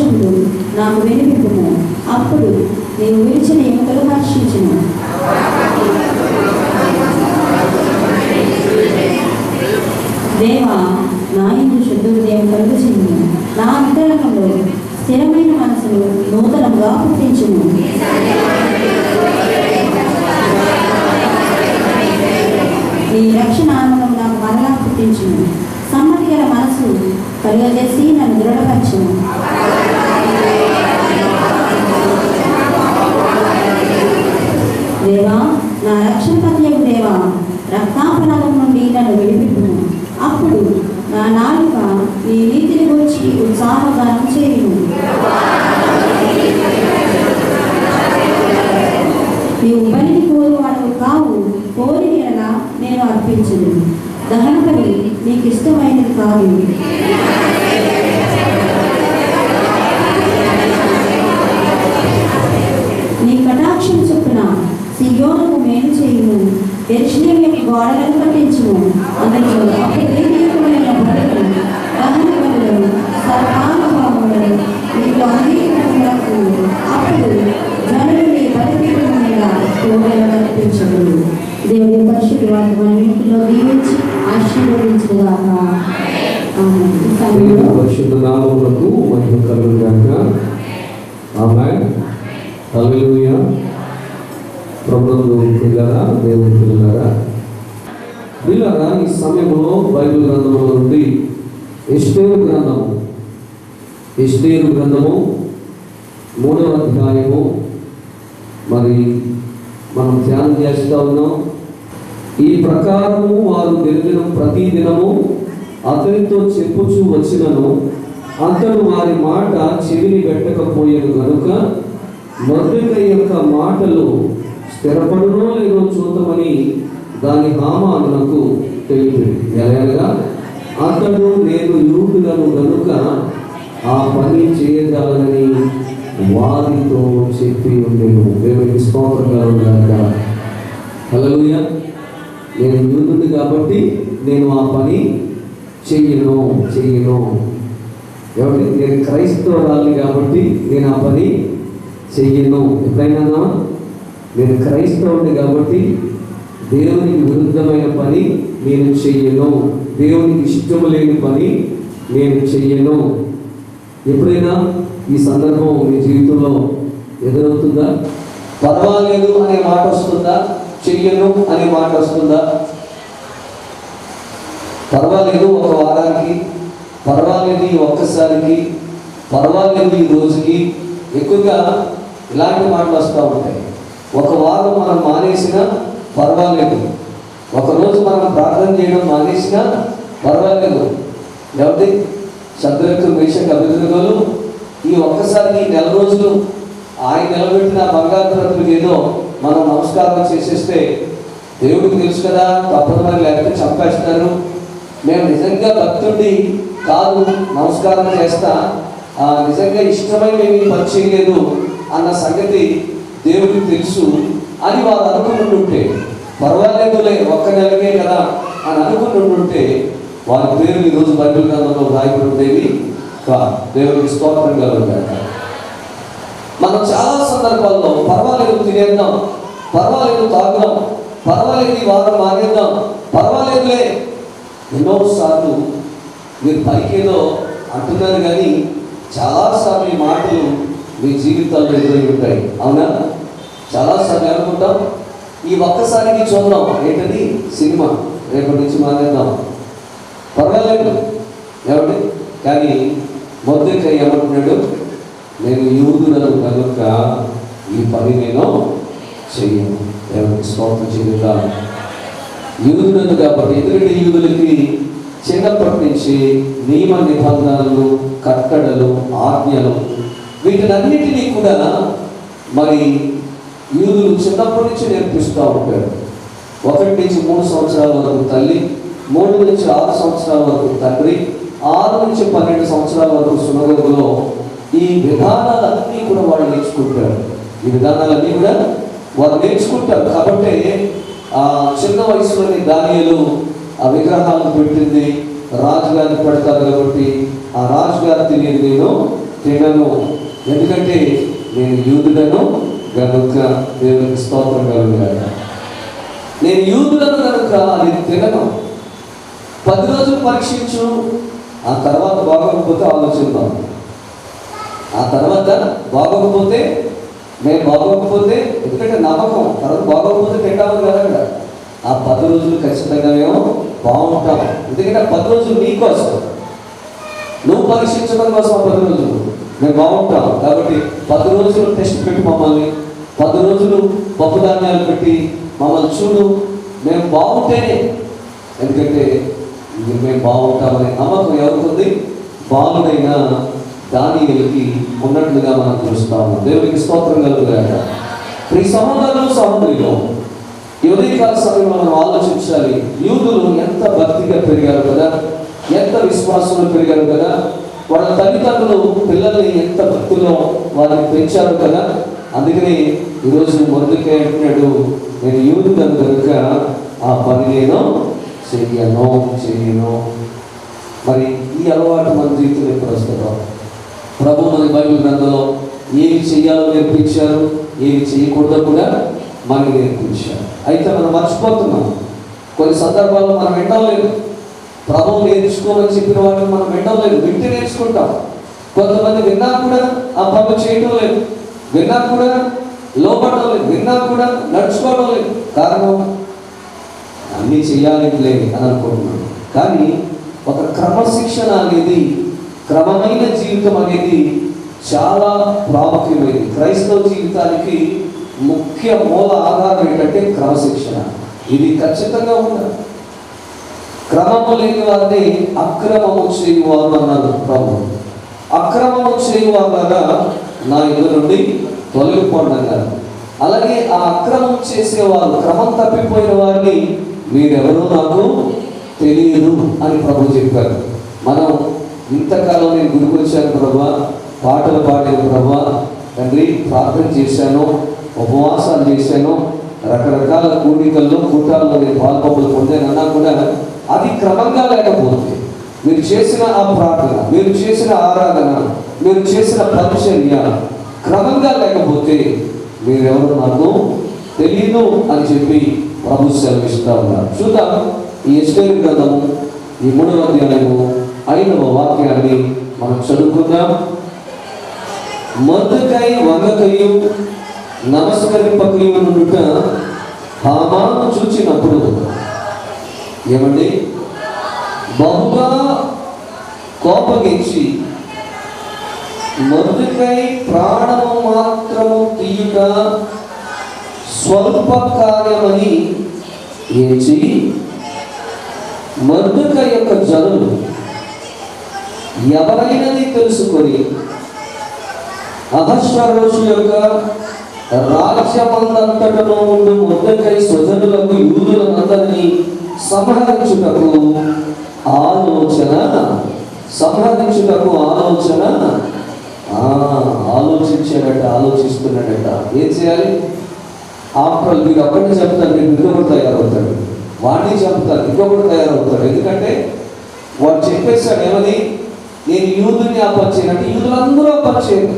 సంతోషములు నాకు వినిపింపుము. అప్పుడు నీవు విరిచిన ఎముకలు హర్షించును. దేవా, నా యందు శుద్ధ హృదయం కలుగు చెయ్యుము. నా అంతరంగంలో స్థిరమైన మనసును నూతనంగా పుట్టించుము. నీ రక్షణ ఆనందం నాకు మరలా పుట్టించుము. సమ్మతి గల మనసు కలుగజేసి నన్ను దృఢపరచుము. దేవా, నా రక్షణ పత్యము దేవా, రక్తాపరాధం నుండి నన్ను విడిపెట్టుము. అప్పుడు నా నాలుక నీ నీతిని గురించి ఉత్సాహగానం చేయును. నీవు బలిని కోరువాడు కావు, కోరి ఎలా నేను అర్పించును. దహన బలి నీకు ఇష్టమైనది కాదు. నీ కటాక్షం చొప్పున సియోనుకు మేలు చేయుము. యెరూషలేము యొక్క గోడలను కట్టించుము. అందులో అపరిమితమైన బలులు, దహన బలులు, సర్వానుభవములు నీకు అంగీకరించకు. అప్పుడు జనులు నీ బలిపీఠం మీద కోడలు కల్పించడు. దేవుని పరిశుద్ధ వాటి మన ఇంటిలో దీవించి ఆశీర్వదించుగాక. పరిశుద్ధ నామమునకు మహిమ కలుగును గాక. ఆమేన్. హల్లెలూయా. ప్రభువునందు ప్రియులారా, దేవుని పిల్లలారా, ప్రియులారా, ఈ సమయంలో బైబిల్ గ్రంథంలో నుండి ఎస్తేరు గ్రంథము 3వ అధ్యాయము మరి మనం ధ్యానం చేస్తూ ఉన్నాం. ఈ ప్రకారము వారు దినదినం ప్రతి దినము అతనితో చెప్పుచూ వచ్చినను అతడు వారి మాట చెవిని పెట్టకపోయాను కనుక మొర్దెకై యొక్క మాటలు స్థిరపడునో లేదో చూద్దామని దాని హామానులకు తెలిపింది. ఎలాగా అతడు నేను యూదులను కనుక ఆ పని చేయగలనని వారితో చెప్పి ఉండేను. దేవునికి స్తోత్రం కలుగుగాక. హల్లెలూయా. నేను యూదుని కాబట్టి నేను ఆ పని చెయ్యను. ఎవరి నేను క్రైస్తవురాలిని కాబట్టి నేను ఆ పని చెయ్యను. ఎప్పుడైనా నేను క్రైస్తవుని కాబట్టి దేవునికి విరుద్ధమైన పని నేను చెయ్యను. దేవునికి ఇష్టం లేని పని నేను చెయ్యను. ఎప్పుడైనా ఈ సందర్భం మీ జీవితంలో ఎదురవుతుందా? పర్వాలేదు అనే మాట వస్తుందా? చెయ్యను అనే మాట వస్తుందా? పర్వాలేదు ఒక వారానికి, పర్వాలేదు ఈ ఒక్కసారికి, పర్వాలేదు ఈ రోజుకి, ఎక్కువగా ఇలాంటి మాటలు వస్తూ ఉంటాయి. ఒక వారం మనం మానేసినా పర్వాలేదు, ఒకరోజు మనం ప్రార్థన చేయడం మానేసినా పర్వాలేదు. ఎవరి శత్రులకు మేషకు అభివృద్ధిలో ఈ ఒక్కసారి ఈ నెల రోజులు ఆయన నిలబెట్టిన బంగారు ఏదో మనం నమస్కారం చేసేస్తే దేవుడికి తెలుసు కదా, తప్పదు మరి, లేకపోతే చంపేస్తారు. మేము నిజంగా భక్తుడి కాదు, నమస్కారం చేస్తా, నిజంగా ఇష్టమై మేము పని చేయలేదు అన్న సంగతి దేవుడికి తెలుసు అని వారు అనుకుంటుంటే, పర్వాలేదులే ఒక్క నెలకే కదా అని అనుకుంటుంటే వారి పేరు ఈరోజు బైబిల్ గ్రంథంలో రాయబడి ఉండేవి కాదు. దేవుడికి స్తోత్రం కలుగుగాక. మనం చాలా సందర్భాల్లో పర్వాలేదు తినేద్దాం, పర్వాలేదు తాగుదాం, పర్వాలేదు ఈ వారం మానేద్దాం, పర్వాలేదులే ఎన్నోసార్లు మీరు పైకేదో అంటున్నారు, కానీ చాలాసార్లు ఈ మాటలు మీ జీవితాల్లో ఎదురై ఉంటాయి. అవునా? చాలాసార్లు అనుకుంటాం ఈ ఒక్కసారికి చూద్దాం, ఏంటది సినిమా, రేపటి నుంచి మానేద్దాం, పర్వాలేదు ఏమండి. కానీ మొర్దెకై ఏమంటున్నాడు? నేను యూదులను కనుక ఈ పని నేను చెయ్యను. దేవునికి స్తోత్రం చెల్లిద్దాం. యూదులను కాబట్టి, ఎందుకంటే యూదులకి చిన్నప్పటి నుంచి నియమ నిబంధనలు, కట్టడలు, ఆజ్ఞలు, వీటినన్నిటినీ కూడా మరి యూదులు చిన్నప్పటి నుంచి నేర్పిస్తూ ఉంటారు. 1 నుంచి 3 సంవత్సరాల వరకు తల్లి, 3 నుంచి 6 సంవత్సరాల వరకు తండ్రి, 6 నుంచి 12 సంవత్సరాల వరకు సునగదులో ఈ విధానాలన్నీ కూడా వాళ్ళు నేర్చుకుంటారు. ఈ విధానాలన్నీ కూడా వారు నేర్చుకుంటారు. కాబట్టి చిన్న వయసులోని దానియేలు ఆ విగ్రహాలను పెట్టింది రాజుగారిని పెడతారు కాబట్టి ఆ రాజుగారు తినేది నేను తినను, ఎందుకంటే నేను యూదుడను గనుక. దేవునికి స్తోత్రం కలుగుగాక. నేను యూదుడను కనుక అది తినను. 10 రోజులు పరీక్షించు, ఆ తర్వాత బాగోకపోతే ఆలోచిద్దాం. ఆ తర్వాత బాగోకపోతే, మేము బాగోకపోతే, ఎందుకంటే నమ్మకం, తర్వాత బాగోకపోతే తింటాము కదా. ఆ 10 రోజులు ఖచ్చితంగా మేము బాగుంటాం. ఎందుకంటే 10 రోజులు నీకోసం, నువ్వు పరీక్షించడం కోసం. 10 రోజులు మేము బాగుంటాం. కాబట్టి 10 రోజులు టెస్ట్ పెట్టి మమ్మల్ని, 10 రోజులు పప్పు ధాన్యాలు పెట్టి మమ్మల్ని చూడు, మేము బాగుంటేనే. ఎందుకంటే మేము బాగుంటామనే నమ్మకం ఎవరికి ఉంది? బాలుడైన దానియేలుకి ఉన్నట్లుగా మనం చూస్తాము. దేవునికి స్తోత్రం కలుగుగాక. ఈ సహోదరులు సహోదరులు, ఈ ఉదయకాల సమయంలో మనం ఆలోచించాలి. యూదులు ఎంత భక్తిగా పెరిగారు కదా, ఎంత విశ్వాసంలో పెరిగారు కదా. వాళ్ళ తల్లిదండ్రులు పిల్లల్ని ఎంత భక్తిలో వారిని పెంచారు కదా. అందుకని ఈరోజు మొదటికే అంటున్నాడు, నేను యూదులను కనుక ఆ పని నేను చేయను. మరి ఈ అలవాటు మన జీవితంలో ఎప్పుడు వస్తుందో? ప్రభు మన బైబిల్ గ్రంథంలో ఏమి చేయాలో నేర్పించారు, ఏమి చేయకూడదో కూడా మనకి నేర్పించారు. అయితే మనం మర్చిపోతున్నాం. కొన్ని సందర్భాల్లో మనం వినలేదు. ప్రభువు నేర్చుకోమని చెప్పిన వాటిని మనం వినలేదు. వింటే నేర్చుకుంటాం. కొంతమంది విన్నా కూడా ఆ పనులు చేయడం లేదు, విన్నా కూడా లోపడడం లేదు, విన్నా కూడా నడుచుకోవడం లేదు. కారణం అన్నీ చేయాలిలే అని అనుకుంటున్నాను. కానీ ఒక క్రమశిక్షణ అనేది, క్రమమైన జీవితం అనేది చాలా ప్రాముఖ్యమైనది. క్రైస్తవ జీవితానికి ముఖ్య మూల ఆధారం ఏంటంటే క్రమశిక్షణ. ఇది ఖచ్చితంగా ఉండాలి. క్రమము లేని వారిని అక్రమము చేయువారు అన్నారు ప్రభు. అక్రమము చేయువారుగా నా ఎదురు నుండి తొలగిపోండి అన్నారు. అలాగే ఆ అక్రమం చేసేవారు, క్రమం తప్పిపోయిన వారిని మీరెవరో నాకు తెలియదు అని ప్రభు చెప్పారు. మనం ఇంతకాలం నేను గుడికి వచ్చాను ప్రభా, పాటలు పాడాను ప్రభా, తండ్రి ప్రార్థన చేశాను, ఉపవాసాలు చేశాను, రకరకాల కూడికల్లో కూటాల్లో నేను పాల్పొప్పులు పొందానన్నా కూడా అది క్రమంగా లేకపోతే, మీరు చేసిన ఆ ప్రార్థన, మీరు చేసిన ఆరాధన, మీరు చేసిన పరిచర్య క్రమంగా లేకపోతే మీరెవరు నాకు తెలియదు అని చెప్పి ప్రభు సెలవిస్తూ ఉన్నారు. చూద్దాం ఈ ఎస్తేరు గ్రంథము ఈ 3వ అధ్యాయము 5వ వాక్యాన్ని మనం చదువుకుందాం. మొర్దెకై వంగకయు నమస్కరింపకయు నుండుట హామాను చూచినప్పుడు ఏమండి బహుగా కోపగించి మొర్దెకై ప్రాణము మాత్రము తీయుట స్వల్ప కార్యమని ఏంచి మొర్దెకై యొక్క జనులు ఎవరైనది తెలుసుకొని అహష్వేరోషు యొక్క రాజ్యమందంతటను ఉండు మొర్దెకై స్వజనులకు యూదులందరినీ సంహరించుటకు ఆలోచిస్తున్నాడట. ఏం చేయాలి? ఆఫ్టర్ మీరు అప్పటిని చెప్తారు, మీరు ఇంకొకటి తయారవుతాడు, వాడిని చెప్తారు, ఇంకొకటి తయారవుతాడు. ఎందుకంటే వాడు చెప్పేశాడు ఏమని, నేను యూదుని అపరిచేయను అంటే యూదులందరూ అపరిచేయను,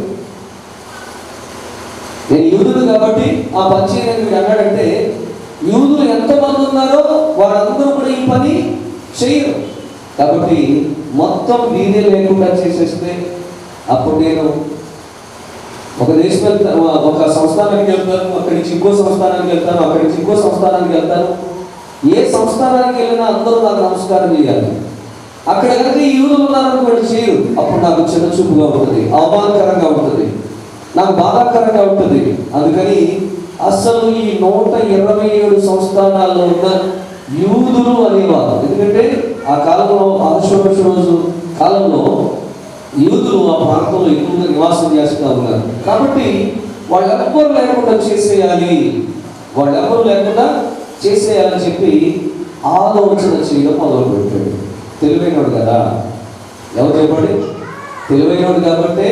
నేను యూదుడు కాబట్టి ఆ పరిచయం వీడు అన్నాడంటే యూదులు ఎంతమంది ఉన్నారో వారందరూ కూడా ఈ పని చేయరు. కాబట్టి మొత్తం వీధే లేకుండా చేసేస్తే అప్పుడు నేను ఒక దేశం వెళ్తాను, ఒక సంస్థానానికి వెళ్తాను, అక్కడి నుంచి ఇంకో సంస్థానానికి వెళ్తాను, అక్కడి నుంచి ఇంకో సంస్థానానికి వెళ్తాను. ఏ సంస్థానానికి వెళ్ళినా అందరూ నాకు నమస్కారం చేయాలి. అక్కడ కనుక ఈ యూదులు ఉన్నారనుకోండి చేయరు, అప్పుడు నాకు చిన్న చూపుగా ఉంటుంది, అవమానకరంగా ఉంటుంది, నాకు బాధాకరంగా ఉంటుంది. అందుకని అసలు ఈ 127 సంస్థానాల్లో ఉన్న యూదులు అనేవారు. ఎందుకంటే ఆ కాలంలో అహష్వేరోషు రోజు కాలంలో యూదులు ఆ ప్రాంతంలో ఎక్కువగా నివాసం చేస్తూ ఉన్నారు. కాబట్టి వాళ్ళెవ్వరు లేకుండా చేసేయాలని చెప్పి ఆలోచన చేయడం మొదలుపెట్టాడు. తెలివైనడు కదా, ఎవరు చెప్పండి? తెలివైనడు కాబట్టి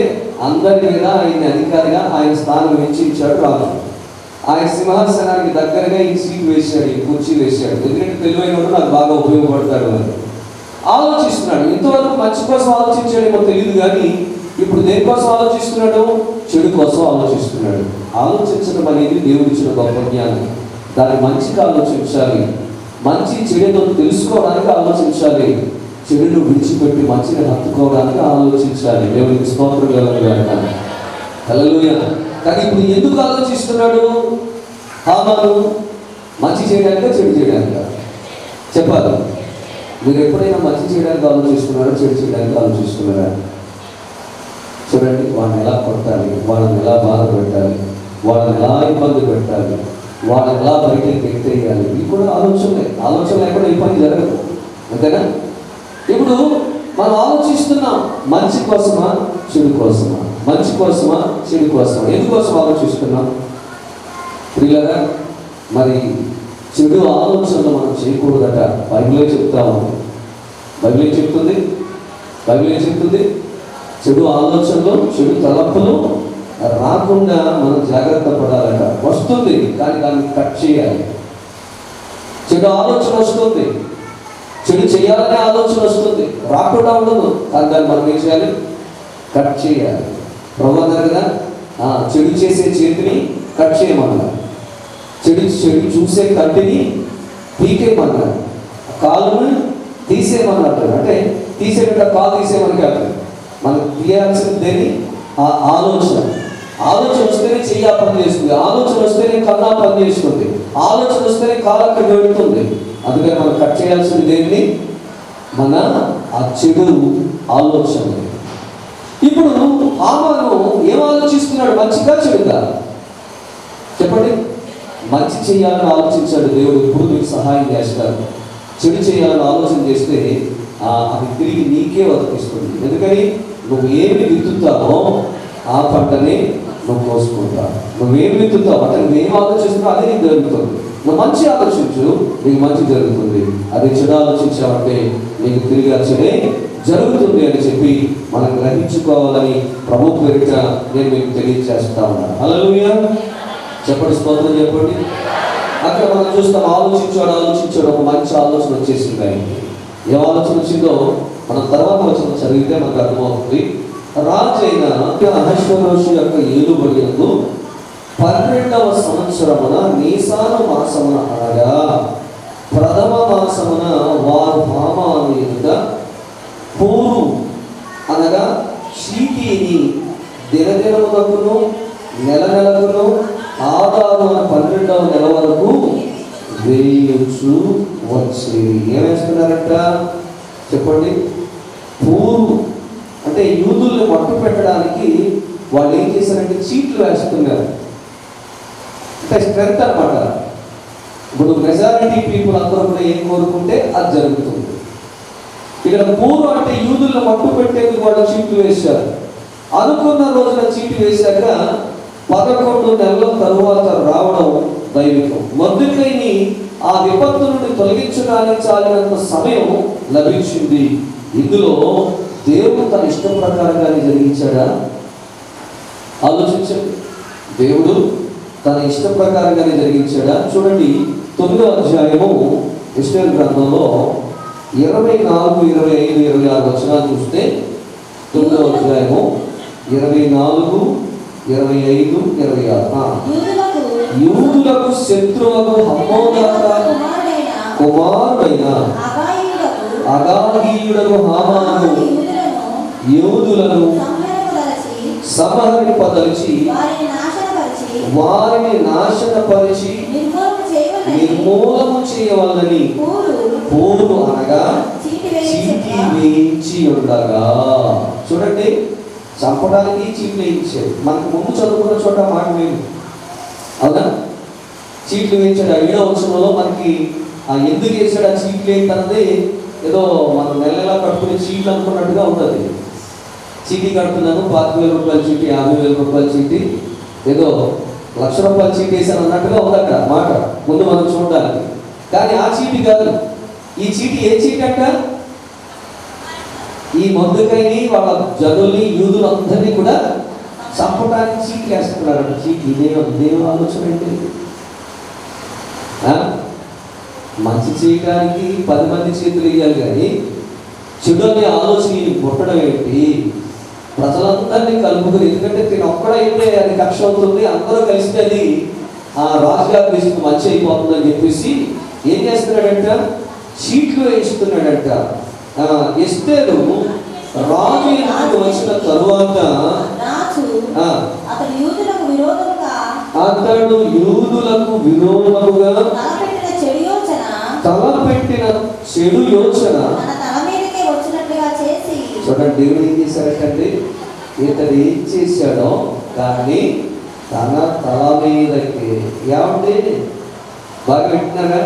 అందరి మీద ఆయన అధికారిగా ఆయన స్థానం వెచ్చించాడు రాజు. ఆయన సింహాసనానికి దగ్గరగా ఈ సీట్ వేశాడు, ఈ కుర్చీ వేశాడు. ఎందుకంటే తెలివైనడు నాకు బాగా ఉపయోగపడతాడు అని ఆలోచిస్తున్నాడు. ఇంతవరకు మంచి కోసం ఆలోచించాడేమో తెలియదు, కానీ ఇప్పుడు దేనికోసం ఆలోచిస్తున్నాడు? చెడు కోసం ఆలోచిస్తున్నాడు. ఆలోచించడం అనేది దేవుడిచ్చిన గొప్ప జ్ఞానం. దాన్ని మంచిగా ఆలోచించాలి. మంచి చెడును తెలుసుకోవడానికి ఆలోచించాలి. చెడును విడిచిపెట్టి మంచిని హత్తుకోవడానికి ఆలోచించాలి. దేవునికి స్తోత్రం కలుగుగాక. హల్లెలూయా. కానీ ఇప్పుడు ఎందుకు ఆలోచిస్తున్నాడు హామాను? మంచి చేయడానికా చెడు చేయడానికా? చెప్పాలి. మీరు ఎప్పుడైనా మంచి చేయడానికి ఆలోచిస్తున్నారా, చెడు చేయడానికి ఆలోచిస్తున్నారా? చూడండి, వాళ్ళని ఎలా కొట్టాలి, వాళ్ళని ఎలా బాధ పెట్టాలి, వాళ్ళని ఎలా ఇబ్బంది పెట్టాలి, వాళ్ళని ఎలా బయటికి ఎత్తేయాలి, ఇవి కూడా ఆలోచన లేకుండా ఈ పని జరగదు. అంతేనా? ఇప్పుడు మనం ఆలోచిస్తున్నాం మంచి కోసమా చెడు కోసమా? మంచి కోసమా చెడు కోసమా? ఎందుకోసం ఆలోచిస్తున్నాం? ప్రియులారా, మరి చెడు ఆలోచనలు మనం చేయకూడదట. బైబిలే చెప్తాము. బైబిల్ ఏం చెప్తుంది? చెడు ఆలోచనలు, చెడు తలపులు రాకుండా మనం జాగ్రత్త పడాలట. వస్తుంది, కానీ దాన్ని కట్ చేయాలి. చెడు ఆలోచన వస్తుంది, చెడు చేయాలనే ఆలోచన వస్తుంది, రాకుండా ఉండదు. కానీ దాన్ని మనం ఏం చేయాలి? కట్ చేయాలి. ప్రభు అన్నారు కదా, చెడు చేసే చేతిని కట్ చేయమన్నారు, చెడు చూసే కంటిని పీకేయమన్నారు, కాలును తీసేయమన్నారు. అంటే తీసేట కాలు తీసేయమని కాదు, మనకు తీయాల్సిందేని ఆ ఆలోచన వస్తేనే చెయ్యి పని చేస్తుంది, ఆలోచన వస్తేనే కన్నా పని చేస్తుంది, ఆలోచన వస్తేనే కాలు అక్కడ వెళుతుంది. అందుకని మనం కట్ చేయాల్సింది దేన్ని? మన ఆ చెడు ఆలోచన. ఇప్పుడు హామాను ఏం ఆలోచిస్తున్నాడు? మంచిగా చెడుగా? చెప్పండి. మంచి చేయాలని ఆలోచించాడు. దేవుడు ఎప్పుడు మీకు సహాయం చేస్తారు. చెడు చేయాలని ఆలోచన చేస్తే అది తిరిగి నీకే వర్తిస్తుంది. ఎందుకని నువ్వు ఏమి విత్తుతావో ఆ పంటని నువ్వు కోసుకుంటావు. నువ్వేమి విత్తుతావు అంటే నువ్వేం ఆలోచిస్తున్నావు అదే నీకు జరుగుతుంది. నువ్వు మంచి ఆలోచించు, నీకు మంచి జరుగుతుంది. అదే చెడు ఆలోచించావంటే నీకు తిరిగి చెడే జరుగుతుంది అని చెప్పి మనం గ్రహించుకోవాలని ప్రభు పేరిట నేను మీకు తెలియజేస్తా ఉన్నాను. హల్లెలూయా. చెప్పండి, స్తోత్రం చెప్పండి. అక్కడ మనం చూస్తాం, ఆలోచించాడు ఒక మంచి ఆలోచన వచ్చేసింది ఆయనకి. ఏ ఆలోచన వచ్చిందో మనం తర్వాత వచ్చిన చదివితే మనకు అర్థమవుతుంది. రాజైన అహష్వేరోషు యొక్క ఏలుబడియందు 12వ సంవత్సరమున నీసాను మాసమున అనగా ప్రథమ మాసమున వారు హామాను ఎదుట పూరు అనగా చీటీని దినదినమునకును నెలకును ఆదారు 12వ నెల వరకు వేయచ్చు వచ్చేది. ఏమేస్తున్నారంట చెప్పండి? పూరు అంటే యూదుల్ని మట్టు పెట్టడానికి వాళ్ళు ఏం చేశారంటే చీట్లు వేస్తున్నారు. అంటే స్ట్రెంత్ అన్నమాట. ఇప్పుడు మెజారిటీ పీపుల్ అందరూ కూడా ఏం కోరుకుంటే అది జరుగుతుంది. ఇక్కడ పూర్వం అంటే యూదులను మట్టు పెట్టేందుకు వాళ్ళు చీట్లు వేశారు. అనుకున్న రోజున చీట్లు వేశాక 11 నెలల తరువాత రావడం దైవికం. మొర్దెకైని ఆ విపత్తు నుండి తొలగించడానికి చాలినంత సమయం లభించింది. ఇందులో దేవుడు తన ఇష్టం ప్రకారంగానే జరిగించాడా? ఆలోచించండి. దేవుడు తన ఇష్టం ప్రకారంగానే జరిగించాడా? చూడండి, 9వ అధ్యాయము ఎస్తేరు గ్రంథంలో 24, 25, 26 వచనాలు చూస్తే 9వ అధ్యాయము 24, 25, 26 యూదులకు శత్రువుకు హమ్మోదాత కుమారుడైన అగాగీయుడకు హామాను యూదులను సంహరింపదలిచి వారిని నాశనపరిచి నిర్మూలము చేయవలనని పూరు అనగా చీటీ వేయించి ఉండగా. చూడండి, చంపడానికి చీట్లు వేయించాడు. మనకు ముందు చదువుకున్న చోట మాట లేదు, అవునా? చీట్లు వేయించాడు. 7వ వచనంలో మనకి ఎందుకు వేసాడు ఆ చీట్లు ఏంటన్నది ఏదో మనం నెల కట్టుకునే చీట్లు అనుకున్నట్టుగా ఉంటుంది. చీటీ కడుతున్నాను, 25,000 రూపాయల చీటీ, 50,000 రూపాయల చీటీ, ఏదో 1,00,000 రూపాయల చీటీ వేసాను అన్నట్టుగా ఉందట మాట ముందు మనం చూడడానికి. కానీ ఆ చీటీ కాదు. ఈ చీటీ ఏ చీటీ అంట? ఈ మొర్దెకైని వాళ్ళ జనుల్ని యూదులందరినీ కూడా చంపడానికి చీట్లు వేస్తున్నారంట. చీట్లు దేవుని ఆలోచన ఏంటి? మంచి చేయడానికి 10 మంది చేతులు వేయాలి, కానీ చెడు అనే ఆలోచన పుట్టడం ఏంటి? ప్రజలందరినీ కలుపుకుని, ఎందుకంటే తిను ఒక్కడైతే అది కక్ష అవుతుంది, అందరూ కలిస్తే అది ఆ రాజుగారి దృష్టికి మంచి అయిపోతుందని చెప్పేసి ఏం చేస్తున్నాడంట, చీట్లు వేస్తున్నాడంట. ఎస్తేరు రాజు ఎదుటికి వచ్చిన తరువాత అతడు యూదులకు విరోధముగా తలపెట్టిన చెడు యోచన చూడండి. దేవుడు ఏం చేశాడంటే, ఇతడు ఏం చేశాడో కానీ తన తల మీదకి, ఏమంటే బాగా పెట్టినారా,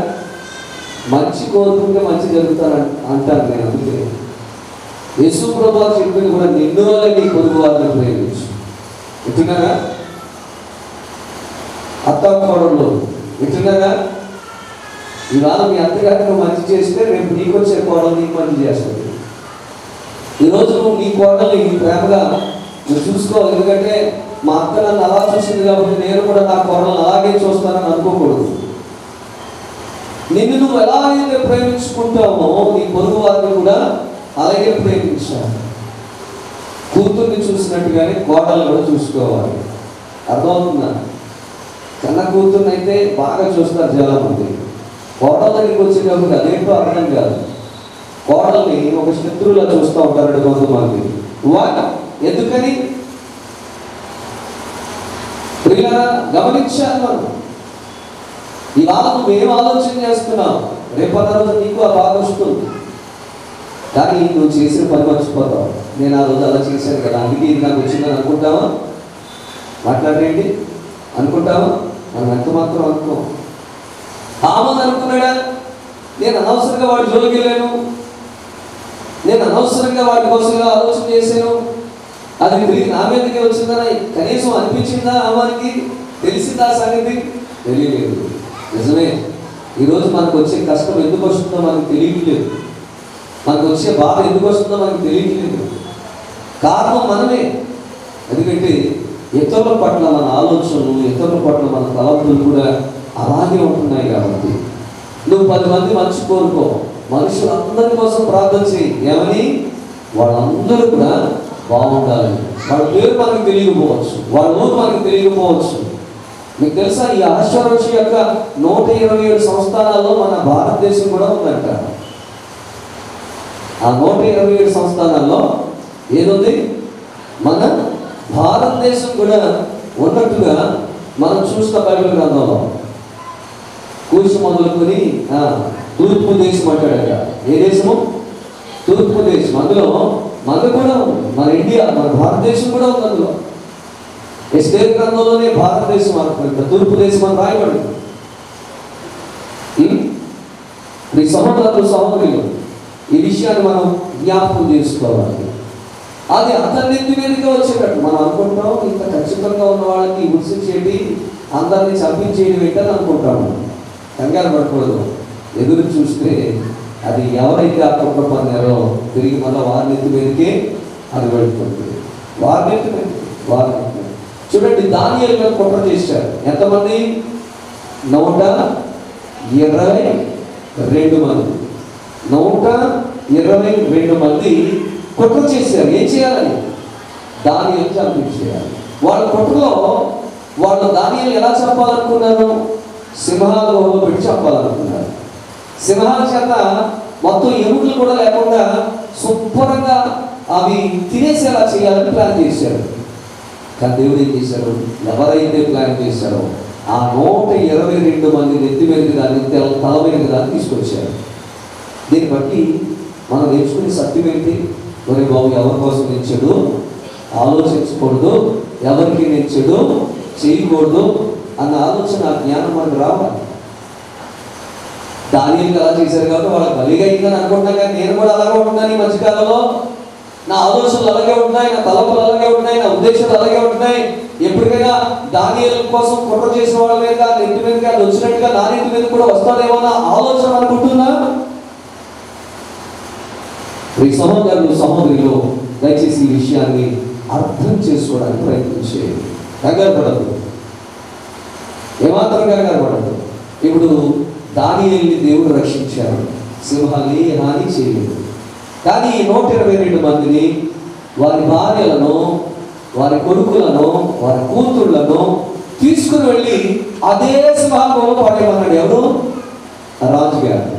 మంచి కోరుకుంటే మంచి జరుగుతాను అంటారు. నేను అందుకే యేసు ప్రభువు చెప్పింది కూడా, నిన్ను వల్ల నీ పొరుగు వారిని ప్రేమించు. వింటున్నారా? అత్తకోడళ్ళు వింటున్నారా? ఇవాళ మీ అత్తగారికి మంచి చేస్తే రేపు నీకు వచ్చే కోడలు నీకు మంచి చేస్తుంది. ఈరోజు నువ్వు నీ కోడల్ని ప్రేమగా నువ్వు చూసుకోవాలి. ఎందుకంటే మా అక్క నన్ను అలా చూసింది కాబట్టి నేను కూడా నా కోడలను అలాగే చూస్తానని అనుకోకూడదు. నిన్ను నువ్వు ఎలా అయితే ప్రేమించుకుంటావో నీ పొరుగు వారిని కూడా అలాగే ప్రేమించాలి. కూతుర్ని చూసినట్టుగానే కోడలు కూడా చూసుకోవాలి. అర్థమవుతుందా? కన్న కూతుర్ని అయితే బాగా చూస్తారు చాలామంది. కోడల దగ్గరికి వచ్చేటప్పుడు అదేంటో అర్థం కాదు. కోడల్ని ఒక శత్రువులా చూస్తూ ఉంటారండి కొంతమంది. ఎందుకని ప్రియులారా గమనించాలి. మనం ఇవాళ నువ్వేం ఆలోచన చేస్తున్నావు, రేపటి రోజు నీకు ఆ బాధ వస్తుంది. కానీ నువ్వు చేసిన పని మర్చిపోతావు. నేను ఆ రోజు అలా చేశాను కదా, అందుకే ఇది నాకు వచ్చిందని అనుకుంటావా? మాట్లాడేంటి అనుకుంటావా? మనం ఎంత మాత్రం అనుకో. ఆమెను అనుకున్నాడా, నేను అనవసరంగా వాడి జోలికి వెళ్ళాను, నేను అనవసరంగా వాటి కోసం ఆలోచన చేశాను, అది తిరిగి నా మీదకే వచ్చిందని కనీసం అనిపించిందా? ఆమెకి తెలిసిందా సంగతి? తెలియలేదు. నిజమే, ఈరోజు మనకు వచ్చే కష్టం ఎందుకు వస్తుందో మనకు తెలియట్లేదు. మనకు వచ్చే బాధ ఎందుకు వస్తుందో మనకు తెలియట్లేదు. కారణం మనమే. ఎందుకంటే ఇతరుల పట్ల మన ఆలోచనలు, ఇతరుల పట్ల మన తలంపులు కూడా అలాగే ఉంటున్నాయి. కాబట్టి నువ్వు 10 మంది మంచి కోరుకో, మనుషులందరి కోసం ప్రార్థన చేయి. ఏమని? వాళ్ళందరూ కూడా బాగుండాలి. వాళ్ళ పేరు మనకు తెలియకపోవచ్చు, వాళ్ళ ఊరు మనకు తెలియకపోవచ్చు. మీకు తెలుసా, ఈ ఆశ్వరోషి యొక్క 127 సంస్థానాల్లో మన భారతదేశం కూడా ఉందంట. ఆ 127 సంస్థానాల్లో ఏదుంది? మన భారతదేశం కూడా ఉన్నట్టుగా మనం చూసిన బైబిల్ గ్రంథంలో కూర్చు మొదలుకొని తూర్పు దేశం అంటాడట. ఏ దేశము? తూర్పు దేశం. అందులో మనకు కూడా ఉంది, మన ఇండియా, మన భారతదేశం కూడా ఉంది. అందులో ఎస్టేర్ గ్రంథంలోనే భారతదేశం అనుకుంటా, తూర్పు దేశం అని రాయబడింది. ఈ సహోదరులు ఈ విషయాన్ని మనం జ్ఞాపకం చేసుకోవాలి. అది అతని నెత్తి మీదగా వచ్చేటట్టు మనం అనుకుంటాం. ఇంత ఖచ్చితంగా ఉన్న వాళ్ళకి హింసించేటి, అందరినీ చంపించేది ఏంటని అనుకుంటాము. కంగారు పడకూడదు. ఎదురు చూస్తే అది ఎవరైతే ఆ కుట్ర పన్నారో తిరిగి మళ్ళీ వారి నెత్తి మీదకే అది వెళ్తుంది. వారి నెత్తి మీద. చూడండి, దానియేలు మీద కుట్ర చేశారు. ఎంతమంది? 122 మంది. 122 మంది కుట్ర చేశారు. ఏం చేయాలని? దానియేలు చంపించేయాలి. వాళ్ళ కుట్రలో వాళ్ళు దానియేలు ఎలా చంపాలనుకున్నారు? సింహాల గుహలో పెట్టి చంపాలనుకున్నారు. సింహాల చేత మొత్తం ఎముకలు కూడా లేకుండా శుభ్రంగా అవి తినేసేలా చేయాలని ప్లాన్ చేశారు. కానీ దేవుడు ఏం చేశారు? ఎవరైతే ప్లాన్ చేశారో ఆ 122 మంది నెత్తి మీదకి దాన్ని, తల మీదకి దాన్ని తీసుకొచ్చారు. దీన్ని బట్టి మనం నేర్చుకునే సత్యం ఏంటి? మరి బాబు, ఎవరి కోసం నేను చెడు ఆలోచించకూడదు, ఎవరికి నేను చెడు చేయకూడదు అన్న ఆలోచన, జ్ఞానం మనకు రావాలి. దానియేలు అలా చేశారు కాబట్టి వాళ్ళకి బలిగా అయిందని అనుకుంటున్నాను. కానీ నేను కూడా అలాగే ఉంటున్నాను. ఈ మధ్యకాలంలో నా ఆలోచనలు అలాగే ఉంటున్నాయి, నా తలపులు అలాగే ఉంటున్నాయి, నా ఉద్దేశాలు అలాగే ఉంటున్నాయి. ఎప్పటికైనా దానియేలు కోసం కుట్ర చేసిన వాళ్ళ మీద నెత్తి మీదకి అది వచ్చినట్టుగా నా నెత్తి మీద కూడా వస్తాదేమో అన్న ఆలోచన అనుకుంటున్నా. ఈ సహోదరులు దయచేసి ఈ విషయాన్ని అర్థం చేసుకోవడానికి ప్రయత్నించేది. కంగారు పడదు, ఏమాత్రం కంగారు పడదు. ఇప్పుడు దానియేలుని దేవుడు రక్షించారు, సింహాన్ని హాని చేయలేదు. కానీ ఈ 122 మందిని వారి భార్యలను, వారి కొడుకులను, వారి కూతుళ్లను తీసుకుని వెళ్ళి అదే సింహాసనంలో పడేమన్నాడు. ఎవరు? రాజుగారు.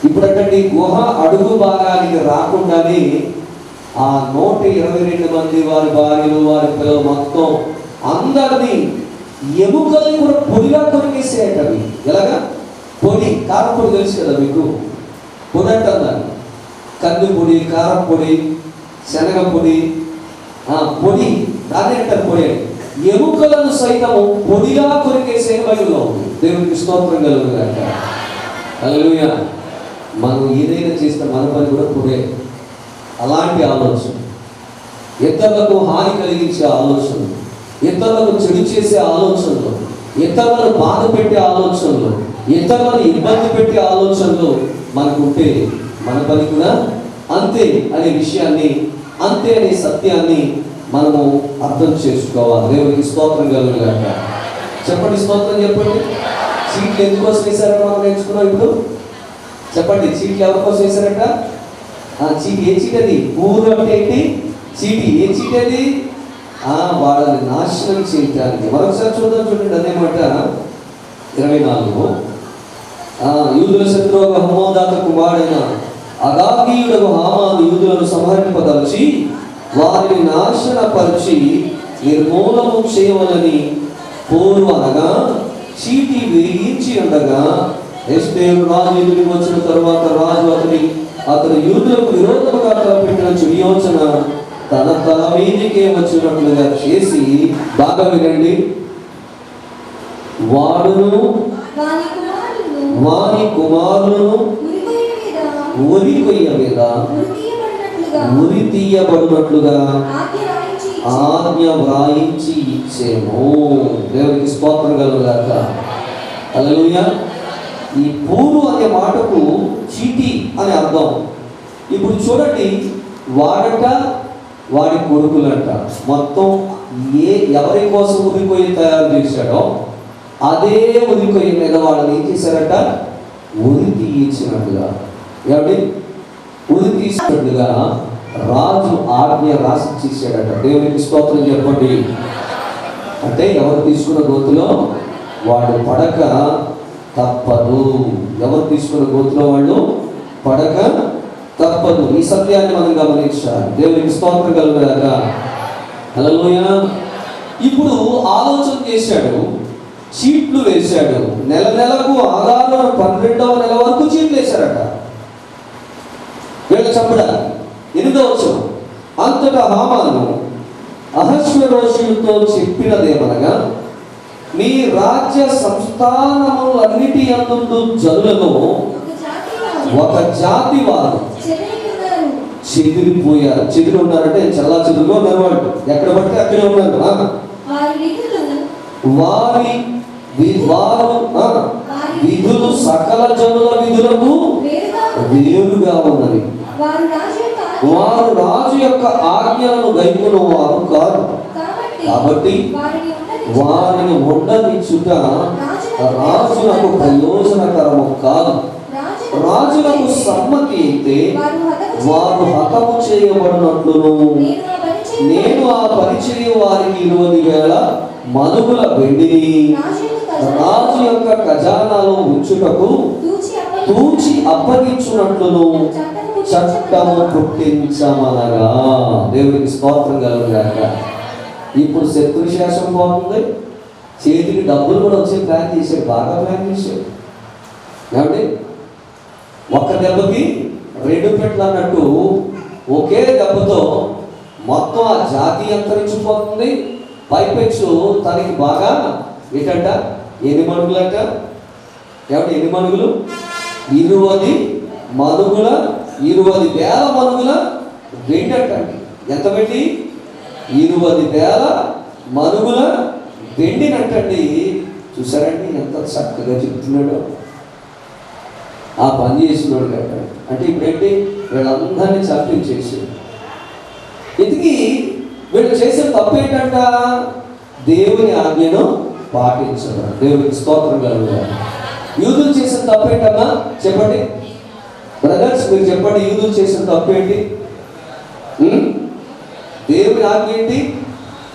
ఇప్పుడంటే గుహ అడుగు భాగానికి రాకుండానే ఆ 122 మంది వారి భార్యలు, వారి పిల్లలు మొత్తం అందరినీ ఎముకల్ని కూడా పొడిగా కొరికేసేటవి. ఎలాగా? పొడి, కారపొడి తెలుసు కదా మీకు. పొడి అంటారు, కంది పొడి, కారం పొడి, శనగ పొడి, పొడి, దాన్ని అంటారు పొడి. ఎముకలను సైతము పొడిగా కొరికేసే బైబిల్లో ఉంది. దేవునికి స్తోత్రం కలుగుగాక. హల్లెలూయా. మనం ఏదైనా చేస్తే మన పని కూడా పొడే. అలాంటి ఆలోచన, ఇతరులకు హాని కలిగించే ఆలోచనలు, ఇతరులకు చెడు చేసే ఆలోచనలు, ఇతరులను బాధ పెట్టే ఆలోచనలు, ఇతరులను ఇబ్బంది పెట్టే ఆలోచనలు మనకుంటే మన పని కూడా అంతే అనే విషయాన్ని, అంతే అనే సత్యాన్ని మనము అర్థం చేసుకోవాలి. దేవునికి స్తోత్రం కలుగుగాక. చెప్పండి, స్తోత్రం చెప్పండి. సీట్లు ఎందుకోసం వేశారో మనం నేర్చుకున్నాం. ఇప్పుడు చెప్పండి, సీట్లు ఎవరికోసం వేశారట? చీటి. ఏ చీటి అది? ఊరు అంటే ఏంటి? చీటి. ఏ చీటి అది? వాళ్ళని నాశనం చేయటానికి. మరొకసారి చూద్దాం, చూడండి అదేమాట 24. యూదుల శత్రువు హమోదాత కుమారుడైన అగాగీయుడకు హామాను యూదులను సంహరింపదలచి వారిని నాశనపరిచి నిర్మూలము చేయవలని పోరు అనగా చీటి వేయించి ఉండగా ఎస్తేరు రాజు ఎదుటికి వచ్చిన తరువాత రాజు అతను యూదులకు విరోధముగా తలపెట్టిన చెడు యోచన తన తల మీదికే వచ్చినట్లుగా చేసి, బాగా వినండి, వాడును వాని కుమారులను ఉరి కొయ్య మీద ఉరి తీయబడినట్లుగా ఆజ్ఞ వ్రాయించి ఇచ్చేమో. దేవునికి స్తోత్రం కలుగుగాక. హల్లెలూయా. ఈ పూరు అనే మాటకు చీటి అని అర్థం. ఇప్పుడు చూడండి, వాడట, వాడి కొడుకులంట మొత్తం ఎవరి కోసం ఉరికొయ్య తయారు చేశాడో అదే ఉరికొయ్య మీద వాళ్ళని ఏం చేశారట? ఉరి తీయించినట్టుగా. ఏమండి? ఉరి తీసినట్టుగా రాజు ఆజ్ఞ రాసి చేశాడట. దేవునికి స్తోత్రం చెప్పండి. అంటే ఎవరు తీసుకున్న గోతులో వాడు పడక తప్పదు. ఎవరు తీసుకున్న గోతులో వాళ్ళు పడక తప్పదు. ఈ సత్యాన్ని మనం గమనించాలి. దేవునికి స్తోత్రం కలుగుగాక. హల్లెలూయా. ఇప్పుడు ఆలోచన చేశాడు, చీట్లు వేశాడు. నెల నెలకు ఆదాయం 12వ నెల వరకు చీట్లు వేశారట వీళ్ళ చంపడానికి. 8వ వచనం, అంతటా హామాను అహష్వేరోషులతో చెప్పినదేమనగా, మీ రాజ్య సంస్థానములన్నిటి యందు జనులను ఒక జాతి వారు చెదిరిపోయారు. చెదిరి ఉన్నారంటే చల్లా చెదురుగా ఉన్నారు. వాళ్ళు ఎక్కడ పడితే అక్కడే ఉన్నారు. వారు విధులు సకల జనుల విధులకు వేరుగా ఉన్నది. వారు రాజు యొక్క ఆజ్ఞలను గైకొను వారు కాదు. కాబట్టి వారిని ఉండనిచ్చుట రాజులకు ప్రయోజనకరము కాదు. రాజులకు సమ్మతి అయితే వారు హతము చేయబడినట్లును నేను ఆ పరిచర్య వారికి 20,000 మనుగుల వెండిని రాజు యొక్క ఖజానాలో ఉంచుటకు తూచి అప్పగించున్నట్లును చట్టము పుట్టించమనగా. దేవునికి స్తోత్రం కలుగుగాక. ఇప్పుడు శత్రుశాసం పోతుంది, చేతికి డబ్బులు కూడా వచ్చే ప్లాన్ చేశాడు. బాగా ప్లాన్ చేశాడు. ఏమండి? ఒక్క దెబ్బకి 2 పెట్లు అన్నట్టు ఒకే దెబ్బతో మొత్తం ఆ జాతి అంతరించిపోతుంది. పైపెచ్చు తనకి బాగా ఏంటంట? 8 మణుగులంట. ఏమంటే 8 మణుగులు? 20 మణుగుల 20,000 మణుగుల వెండి అంటండి. ఎంత వెండి? 20,000 మణుగుల వెండినంటండి. చూసారండి ఎంత చక్కగా చెప్తున్నాడు. ఆ పని చేసినాడు కదా. అంటే ఇప్పుడేంటి? వీళ్ళందరినీ చంపించేసి ఇంతకీ వీళ్ళు చేసిన తప్పు ఏంటంట? దేవుని ఆజ్ఞను పాటించడం. దేవునికి స్తోత్రం కలుగుతారు. యూదులు చేసిన తప్పు ఏంటన్నా చెప్పండి బ్రదర్స్, మీరు చెప్పండి. యూదులు చేసిన తప్పు ఏంటి? దేవుని ఆజ్ఞ ఏంటి?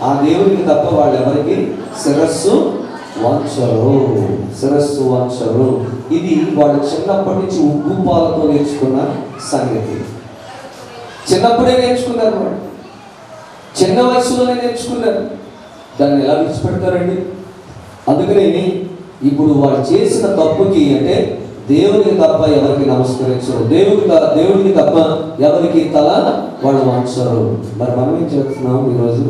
ఆ దేవునికి తప్ప వాళ్ళు ఎవరికి శిరస్సు వంచరు, శిరస్సు వంచరు. ఇది వాళ్ళు చిన్నప్పటి నుంచి ఉగ్గుపాలతో నేర్చుకున్న సంగతి. చిన్నప్పుడే నేర్చుకున్నారు, వాళ్ళు చిన్న వయసులోనే నేర్చుకున్నారు. దాన్ని ఎలా విడిచిపెడతారండి? అందుకని ఇప్పుడు వాళ్ళు చేసిన తప్పుకి, అంటే దేవునికి తప్ప ఎవరికి నమస్కరించరు, దేవుడికి తప్ప ఎవరికి తల వాళ్ళు వంచరు. మరి మనం ఏం చేస్తున్నాం ఈరోజు?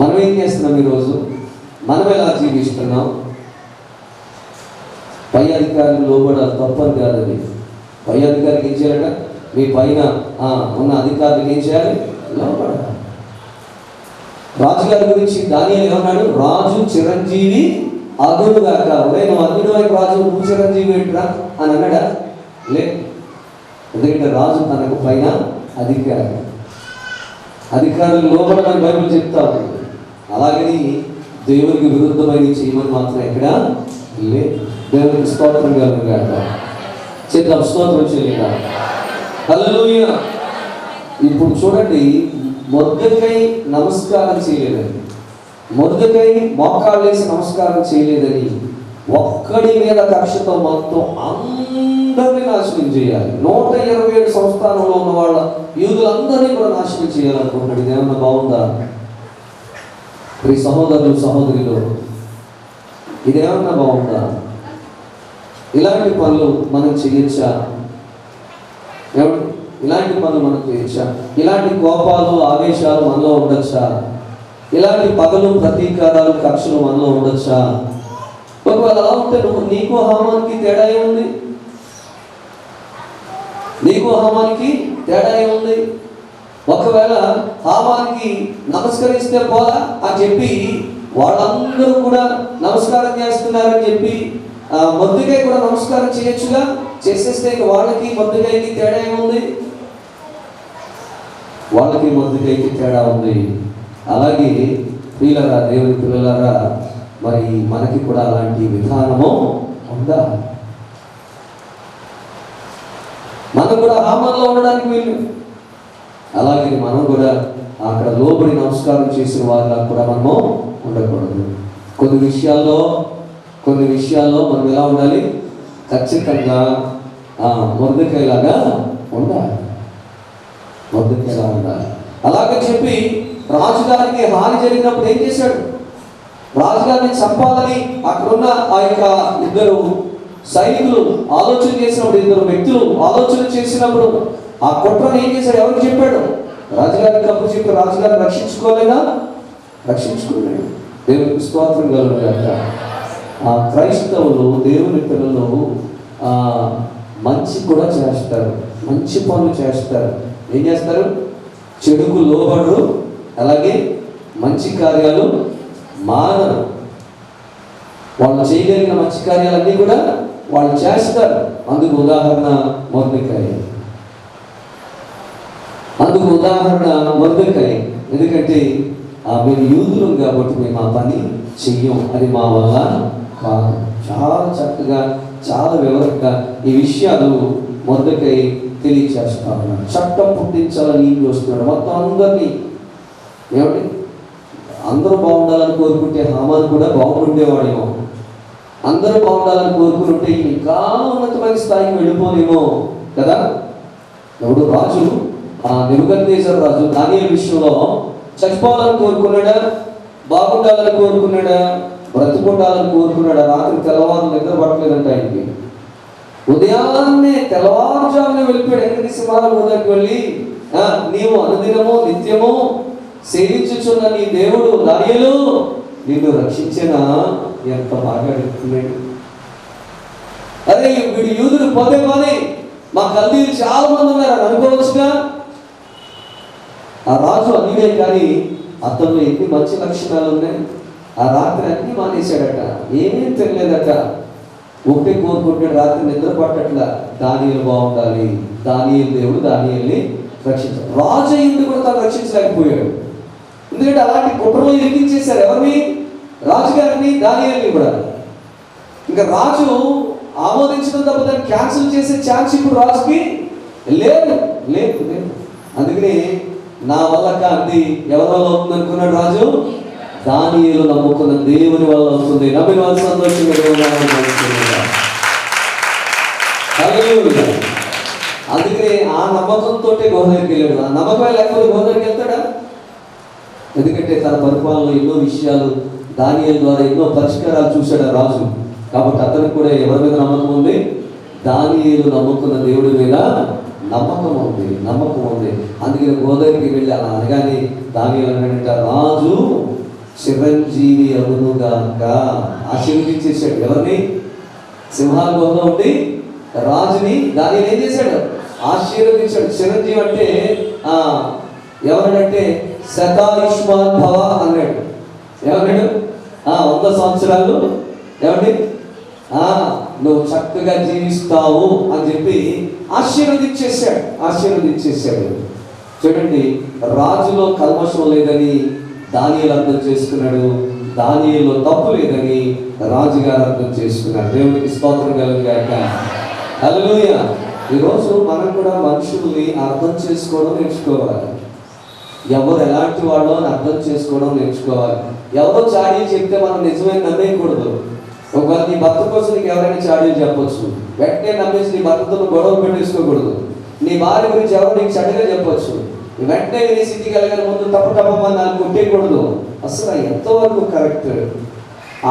మనం ఏం చేస్తున్నాం ఈరోజు? మనం ఎలా జీవిస్తున్నాం? పై అధికారులు లోబడాలి, తప్పని కాదు అది. పై అధికారికి ఏం చేయాలట? మీ పైన ఉన్న అధికారులకు ఏం చేయాలి? లోబడాలి. రాజుగారి గురించి దానియేలు ఏమన్నాడు? రాజు చిరంజీవి అగునుగాక. నువ్వు అగ్ని వైపు రాజు, నువ్వు చిరంజీవి ఏంట్రా అని అన్నాడా? లేదు. ఎందుకంటే రాజు తనకు పైన అధికారులు లోబడమని బైబిల్ చెప్తా ఉంది. అలాగని దేవునికి విరుద్ధమైన చేయమని మాత్రం ఎక్కడ లేదు. దేవునికి స్తోత్రం కలుగుగాక. చేద్దాం, స్తోత్రం చేయగా. హల్లెలూయా. ఇప్పుడు చూడండి, మొర్దెకై నమస్కారం చేయలేదని, మొర్దెకై మోకాళ్ళు వేసి నమస్కారం చేయలేదని ఒక్కడి మీద కక్షతో మొత్తం అందరినీ నాశనం చేయాలి. 127 సంస్థానంలో ఉన్న వాళ్ళ యూదులందరినీ కూడా నాశనం చేయాలనుకుంటున్నాడు. ఇదేమన్నా బాగుందా? ప్రియ సహోదరులు సహోదరులు, ఇదేమన్నా బాగుందా? ఇలాంటి పనులు మనం చేయొచ్చా? ఇలాంటి పనులు మనం చేయొచ్చా? ఇలాంటి కోపాలు ఆవేశాలు మనలో ఉండొచ్చా? ఇలాంటి పగలు ప్రతీకారాలు కక్షలు మనలో ఉండొచ్చా? ఒకవేళ అలా ఉంటే నీకు హామానికి తేడా ఏముంది? నీకు హామానికి తేడా ఏముంది? ఒకవేళ హామానికి నమస్కరిస్తే పోలా అని చెప్పి వాళ్ళందరూ కూడా నమస్కారం చేస్తున్నారని చెప్పి మొర్దెకై కూడా నమస్కారం చేయొచ్చుగా. చేసేస్తే వాళ్ళకి మొర్దెకైకి తేడా ఏముంది? వాళ్ళకి మొర్దెకైకి తేడా ఉంది. అలాగే ప్రియులారా, దేవుని పిల్లలారా, మరి మనకి కూడా అలాంటి విధానము ఉందా? మనం కూడా హామాన్లో ఉండడానికి వీలు. అలాగే మనం కూడా అక్కడ లోబడి నమస్కారం చేసిన వాళ్ళ కూడా మనము ఉండకూడదు. కొన్ని విషయాల్లో మనం ఎలా ఉండాలి? ఖచ్చితంగా మొర్దెకైలాగా ఉండాలి. మొర్దెకైలా ఉండాలి. అలాగే చెప్పి రాజుగారికి హాని జరిగినప్పుడు ఏం చేశాడు? రాజుగారిని చంపాలని అక్కడున్న ఆ యొక్క ఇద్దరు సైనికులు ఆలోచన చేసినప్పుడు, ఇద్దరు వ్యక్తులు ఆలోచన చేసినప్పుడు ఆ కుట్రను ఏం చేశాడు? ఎవరికి చెప్పాడు? రాజుగారికి కప్పు చెప్పి రాజుగారిని రక్షించుకోలేదా? రక్షించుకోలేడు. దేవునికి స్తోత్రం కలుగుగాక. క్రైస్తవులు, దేవుని పిల్లలు మంచి కూడా చేస్తారు, మంచి పనులు చేస్తారు. ఏం చేస్తారు? చెడుకు లోబడరు, అలాగే మంచి కార్యాలు మానరు. వాళ్ళు చేయగలిగిన మంచి కార్యాలన్నీ కూడా వాళ్ళు చేస్తారు. అందుకు ఉదాహరణ మొర్దెకై. ఎందుకంటే మేము యూదులం కాబట్టి మేము ఆ పని చెయ్యం, అది మా వల్ల కాదు. చాలా చక్కగా, చాలా వివరంగా ఈ విషయాలు మొర్దెకై తెలియచేస్తా ఉన్నాడు. చట్టం పుట్టించాలని వస్తున్నాడు. మొత్తం అందరినీ ఏమండి, అందరూ బాగుండాలని కోరుకుంటే హామాన్ కూడా బాగుండేవాడేమో. అందరూ బాగుండాలని కోరుకుంటే ఇంకా ఉన్నతమైన స్థాయికి వెళ్ళిపోనేమో కదా. ఎవడు రాజు, నెబుకద్నెజర్ రాజు దానియేలు విషయంలో చచ్చిపోవాలని కోరుకున్నాడా? బాగుండాలని కోరుకున్నాడా? బ్రతుకుండాలని కోరుకున్నాడా? రాత్రి తెల్లవారు నిద్ర పట్టలేదంట ఆయనకి. ఉదయాన్నే తెల్లవారుజామునే వెళ్ళిపోయాడు. ఎక్కడికి? సింహాల దగ్గరికి వెళ్ళి, నీవు అనుదినము నిత్యము సేవించుచున్న నీ దేవుడు దానియేలు నిన్ను రక్షించేనా? ఎంత బాగా అడుగుతున్నాడు. అదే వీడు యూదుడు పోతే పోనీ, మా కల్దీలు చాలా మంది ఉన్నారు అని అనుకోవచ్చుగా. ఆ రాజు అన్నిడే, కానీ అతను ఎన్ని మంచి లక్షణాలు ఉన్నాయి. ఆ రాత్రి అన్ని మానేశాడట, ఏమేం తెలియలేదట. ఒకటే కోరుకుంటాడు, రాత్రి నిద్ర పట్టట్లా, దానియేలు బాగుండాలి, దానియేలు దేవుడు దానియేలుని రక్షించాలి. రాజు అయ్యింది కూడా తను రక్షించలేకపోయాడు. ఎందుకంటే అలాంటి కుట్రలో ఇరికించేశారు. ఎవరిని? రాజుగారిని, దానియేలుని కూడా. ఇంకా రాజు ఆమోదించడం తప్ప దాన్ని క్యాన్సిల్ చేసే ఛాన్స్ ఇప్పుడు రాజుకి లేదు. లేదు లేదు అందుకని నా వల్ల కాంతి ఎవరి వల్ల అవుతుంది అనుకున్నాడు రాజు? దానియేలు నమ్ముకున్న దేవుని వల్ల అవుతుంది. నమ్మిన వాళ్ళు సంతోషంగా అందుకని ఆ నమ్మకంతో గుహ దగ్గరికి వెళ్ళాడు. ఆ నమ్మకమే లేకపోతే గుహ దగ్గరికి వెళ్తాడా? ఎందుకంటే తన పరిపాలనలో ఎన్నో విషయాలు దానియేలు ద్వారా ఎన్నో పరిష్కారాలు చూశాడు ఆ రాజు. కాబట్టి అతనికి కూడా ఎవరి మీద నమ్మకం ఉంది? దానియేలు నమ్ముకున్న దేవుడి మీద నమ్మకం ఉంది. అందుకని గోదావరికి వెళ్ళి అలా అనగానే దానియేలు అన్నాడంట, రాజు చిరంజీవి అగునుగాక. ఆశీర్వదించేశాడు. ఎవరిని? సింహాల గుహలో ఉండి రాజుని దానియేలు ఏం చేశాడు? ఆశీర్వదించాడు. చిరంజీవి అంటే ఎవరంటే శతాయుష్మాన్ భవ అన్నాడు. ఏమన్నాడు? 100 సంవత్సరాలు ఏమండి నువ్వు చక్కగా జీవిస్తావు అని చెప్పి ఆశీర్వదించేశాడు. చూడండి, రాజులో కల్మషం లేదని దానియేలు అర్థం చేసుకున్నాడు. దానియేలులో తప్పు లేదని రాజుగారు అర్థం చేసుకున్నాడు. దేవునికి స్తోత్రం కలుగుగాక. హల్లెలూయా. ఈరోజు మనం కూడా మనుషుల్ని అర్థం చేసుకోవడం నేర్చుకోవాలి. ఎవరు ఎలాంటి వాళ్ళో అని అర్థం చేసుకోవడం నేర్చుకోవాలి. ఎవరో చాడీలు చెప్తే మనం నిజమే నమ్మేయకూడదు. ఒకవేళ నీ భర్త కోసం నీకు ఎవరైనా చాడీలు చెప్పొచ్చు, వెంటనే నమ్మేసి నీ భర్తతో గొడవ పెట్టేసుకోకూడదు. నీ భార్య గురించి ఎవరు నీకు చెడ్డగా చెప్పొచ్చు, వెంటనే నీ స్థితికి వెళ్ళగల ముందు తప్పమని నాకు కొట్టేయకూడదు. అసలు ఎంతవరకు కరెక్ట్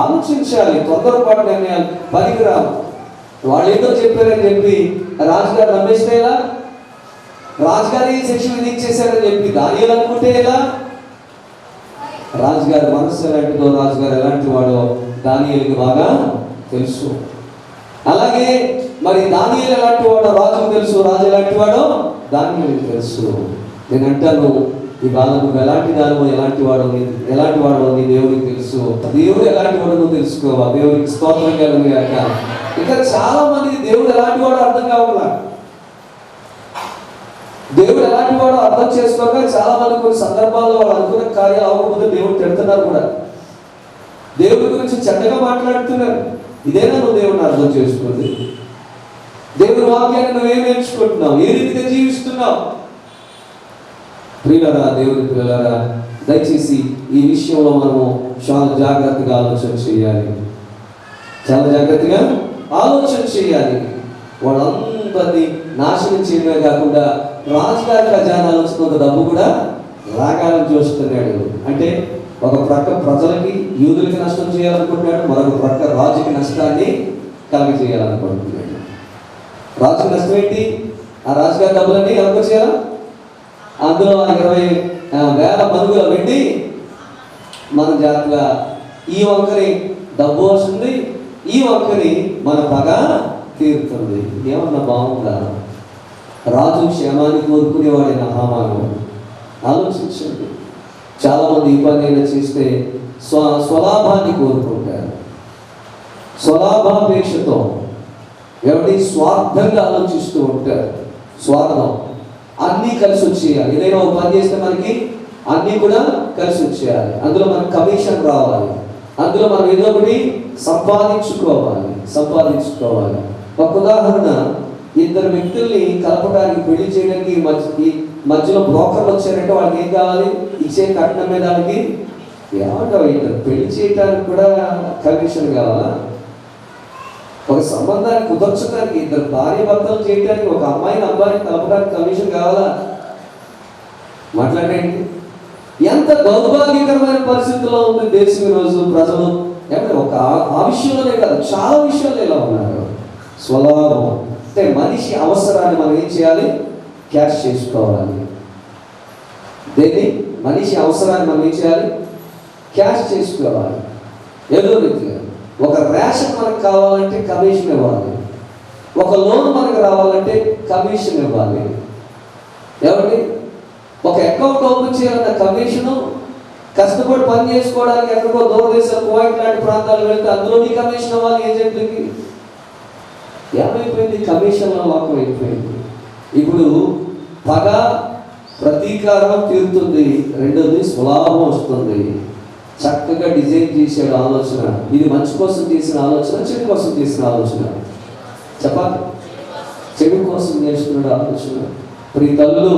ఆలోచించాలి. తొందరపాటు నిర్ణయాలు పనికిరావు. వాళ్ళు ఏదో చెప్పారని చెప్పి రాజుగారు నమ్మేస్తే ఎలా? రాజుగారి శిక్ష విధించేశారని చెప్పి దానియేలు అనుకుంటే ఎలా? రాజుగారి మనస్సు ఎలాంటిదో, రాజుగారు ఎలాంటి వాడో దానియేలుకి బాగా తెలుసు. అలాగే మరి దానియేలు ఎలాంటి వాడో రాజుకు తెలుసు, రాజు ఎలాంటి వాడో దానియేలుకి తెలుసు. నేను అంటాను, ఇవాళ నువ్వు ఎలాంటి దానివో ఎలాంటి వాడో నీ దేవుడికి తెలుసు. దేవుడు ఎలాంటి వాడో నువ్వు తెలుసుకోవా. దేవుడికి స్తోత్రం కలుగుగాక. ఇంకా చాలా మందికి దేవుడు ఎలాంటి వాడో అర్థం కావాలా. దేవుడు ఎలాంటి వాడో అర్థం చేసుకోక చాలా మంది కొన్ని సందర్భాల్లో వాళ్ళు అనుకున్న కార్యాలు అవ్వకపోతే దేవుడు తిడుతున్నారు కూడా. దేవుడి గురించి చెడ్డగా మాట్లాడుతున్నారు. ఇదేనా నువ్వు దేవుడిని అర్థం చేసుకుంది? దేవుడి వాక్యాన్ని నువ్వేం నేర్చుకుంటున్నావు? ఏ రీతిగా జీవిస్తున్నావు? ప్రియులారా, దేవుని పిల్లలారా, దయచేసి ఈ విషయంలో మనము చాలా జాగ్రత్తగా ఆలోచన చేయాలి. వాళ్ళందరినీ నాశనం చేయడమే కాకుండా రాజుగారి ఖజానాలో కొంత డబ్బు కూడా లాగాలని చూస్తున్నాడు. అంటే ఒక ప్రక్క ప్రజలకి, యూదులకి నష్టం చేయాలనుకుంటున్నాడు, మరొక ప్రక్క రాజుకి నష్టాన్ని కలగజేయాలనుకుంటున్నాడు. రాజుకి నష్టం ఏంటి? ఆ రాజుగారి డబ్బులన్నీ ఎవరికి చేయాలి? అందులో 20,000 మనుగుల వెండి మన జాతిగా ఈ ఒక్కరి డబ్బు వస్తుంది, ఈ ఒక్కరి మన పగ తీరుతుంది. ఏమన్నా బాగుందా? రాజు క్షేమాన్ని కోరుకునేవాడైన హామాను. ఆలోచించండి. చాలామంది ఈ పని అయినా చేస్తే స్వలాభాన్ని కోరుకుంటారు. స్వలాభాపేక్షతో స్వార్థంగా ఆలోచిస్తూ ఉంటారు. స్వార్థం. అన్నీ కలిసి వచ్చేయాలి. ఏదైనా ఒక పని చేస్తే మనకి అన్నీ కూడా కలిసి వచ్చేయాలి. అందులో మనకు కమిషన్ రావాలి. అందులో మనం ఏదో ఒకటి సంపాదించుకోవాలి. ఒక ఉదాహరణ, 2 వ్యక్తుల్ని కలపడానికి, పెళ్లి చేయడానికి మధ్యలో బ్రోకర్లు వచ్చారంటే వాళ్ళకి ఏం కావాలి? ఇచ్చే కట్నం మీద వాళ్ళకి ఏమంటారు? పెళ్లి చేయడానికి కూడా కమిషన్ కావాలా? ఒక సంబంధాన్ని కుదర్చడానికి, 2 భార్య భర్తలు చేయడానికి, ఒక అమ్మాయిని అబ్బాయిని కలపడానికి కమిషన్ కావాలా? మాట్లాడండి. ఎంత దౌర్భాగ్యకరమైన పరిస్థితుల్లో ఉంది దేశం ఈరోజు. ప్రజలు ఒక ఆ విషయంలోనే కాదు, చాలా విషయాలు ఇలా ఉన్నారు. స్వలాభం అంటే మనిషి అవసరాన్ని మనం ఏం చేయాలి? క్యాష్ చేసుకోవాలి. మనిషి అవసరాన్ని మనం ఏం చేయాలి? క్యాష్ చేసుకోవాలి. ఏదో రీతిగా ఒక రేషన్ మనకు కావాలంటే కమిషన్ ఇవ్వాలి. ఒక లోన్ మనకు రావాలంటే కమిషన్ ఇవ్వాలి. ఏమండి? ఒక అకౌంట్ ఓపెన్ చేయాలన్న కమిషను, కష్టపడి పని చేసుకోవడానికి ఎక్కడికో దూరదేశాలు, కువైట్ లాంటి ప్రాంతాలు వెళ్తే అందులోని కమిషన్ ఇవ్వాలి ఏజెంట్లకి. ఏమైపోయింది? కమిషన్ల లోకం అయిపోయింది. ఇప్పుడు పగ, ప్రతీకారం తీరుతుంది. రెండోది స్వలాభం వస్తుంది. చక్కగా డిజైన్ చేసాడు ఆలోచన. ఇది మంచి కోసం చేసిన ఆలోచన, చెడు కోసం చేసిన ఆలోచన? చెప్పాలి. చెడు కోసం చేస్తున్నాడు ఆలోచన. ఇప్పుడు ఈ తల్లు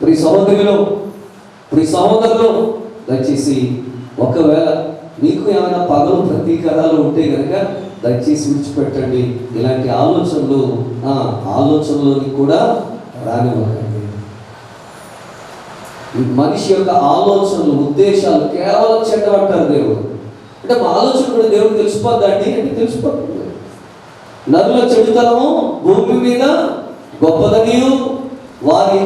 ప్రియ సహోదరులు దయచేసి ఒకవేళ మీకు ఏమైనా పగలు ప్రతీకారాలు ఉంటే కనుక దయచేసి విడిచిపెట్టండి. ఇలాంటి ఆలోచనలోని కూడా రానివ్వకండి. ఈ మనిషి యొక్క ఆలోచనలు, ఉద్దేశాలు కేవలం చెడ్డమంటారు దేవుడు. అంటే మా ఆలోచన కూడా దేవుడు తెలిసిపోద్దండి అంటే తెలిసిపోతుంది. నరుల చెడుతనము భూమి మీద గొప్పదనియు వారి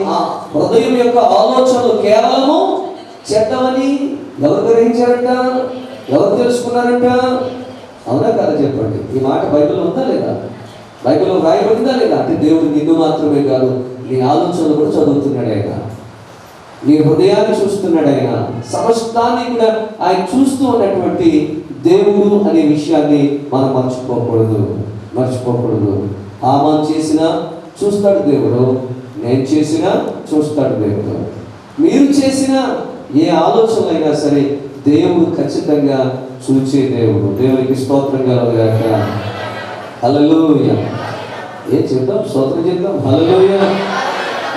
హృదయం యొక్క ఆలోచనలు కేవలము చెడ్డమని ఎవరు గ్రహించారంట? ఎవరు తెలుసుకున్నారంట? అవునా కదా చెప్పండి. ఈ మాట బైబిల్లో ఉందా లేదా? బైబిల్లో రాయబడిందా లేదా? అంటే దేవుడు నిన్ను మాత్రమే కాదు, నీ ఆలోచనలు కూడా చదువుతున్నాడు ఆయన. నీ హృదయాన్ని చూస్తున్నాడు ఆయన. సమస్తాన్ని కూడా ఆయన చూస్తూ ఉన్నటువంటి దేవుడు అనే విషయాన్ని మనం మర్చిపోకూడదు. హామాను చేసినా చూస్తాడు దేవుడు, నేను చేసినా చూస్తాడు దేవుడు. మీరు చేసిన ఏ ఆలోచన అయినా సరే దేవుడు ఖచ్చితంగా చూచే దేవుడు. దేవునికి స్తోత్రం కలుగుగాక. హల్లెలూయా. ఏం చెప్తాం? స్తోత్రం చెప్తాం. హల్లెలూయా.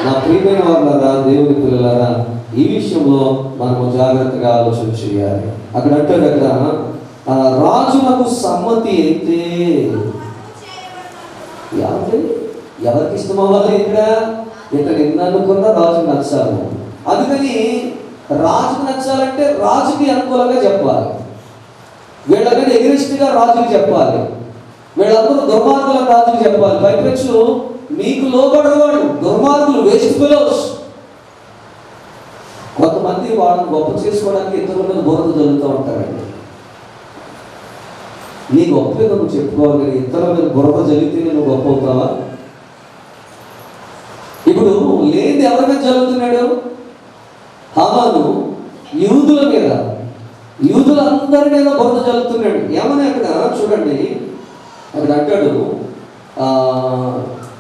నా ప్రియమైన వారులారా, దేవుని పిల్లలారా, ఈ విషయంలో మనము జాగ్రత్తగా ఆలోచన చేయాలి. అక్కడ అంటాడు, అక్కడ రాజులకు సమ్మతి అయితే ఎవరికి ఇష్టం అవ్వాలి? ఇక్కడ నిన్న అనుకున్న రాజు నచ్చాలి. అందుకని రాజుకు నచ్చాలంటే రాజుకి అనుకూలంగా చెప్పాలి. వీళ్ళకన్నా ఎగ్రెస్ట్గా రాజుకి చెప్పాలి. వీళ్ళందరూ దుర్మార్గులను రాజుకి చెప్పాలి. పైపెచ్చు మీకు లోబడేవాడు దుర్మార్గులు, వేస్ట్ ఫెలోస్. కొంతమంది వాళ్ళని గొప్ప చేసుకోవడానికి ఇతరుల మీద బురద జరుగుతూ ఉంటారండి. నీ గొప్ప నువ్వు చెప్పుకోవాలి, కానీ ఇతరుల మీద బురద జరిగితే నువ్వు గొప్ప అవుతావా? ఇప్పుడు లేనిది ఎవరి మీద జరుగుతున్నాడు? హామాను యూదులందరి మీద బురద జరుగుతున్నాడు. ఏమని అక్కడ చూడండి, అక్కడ అంటాడు,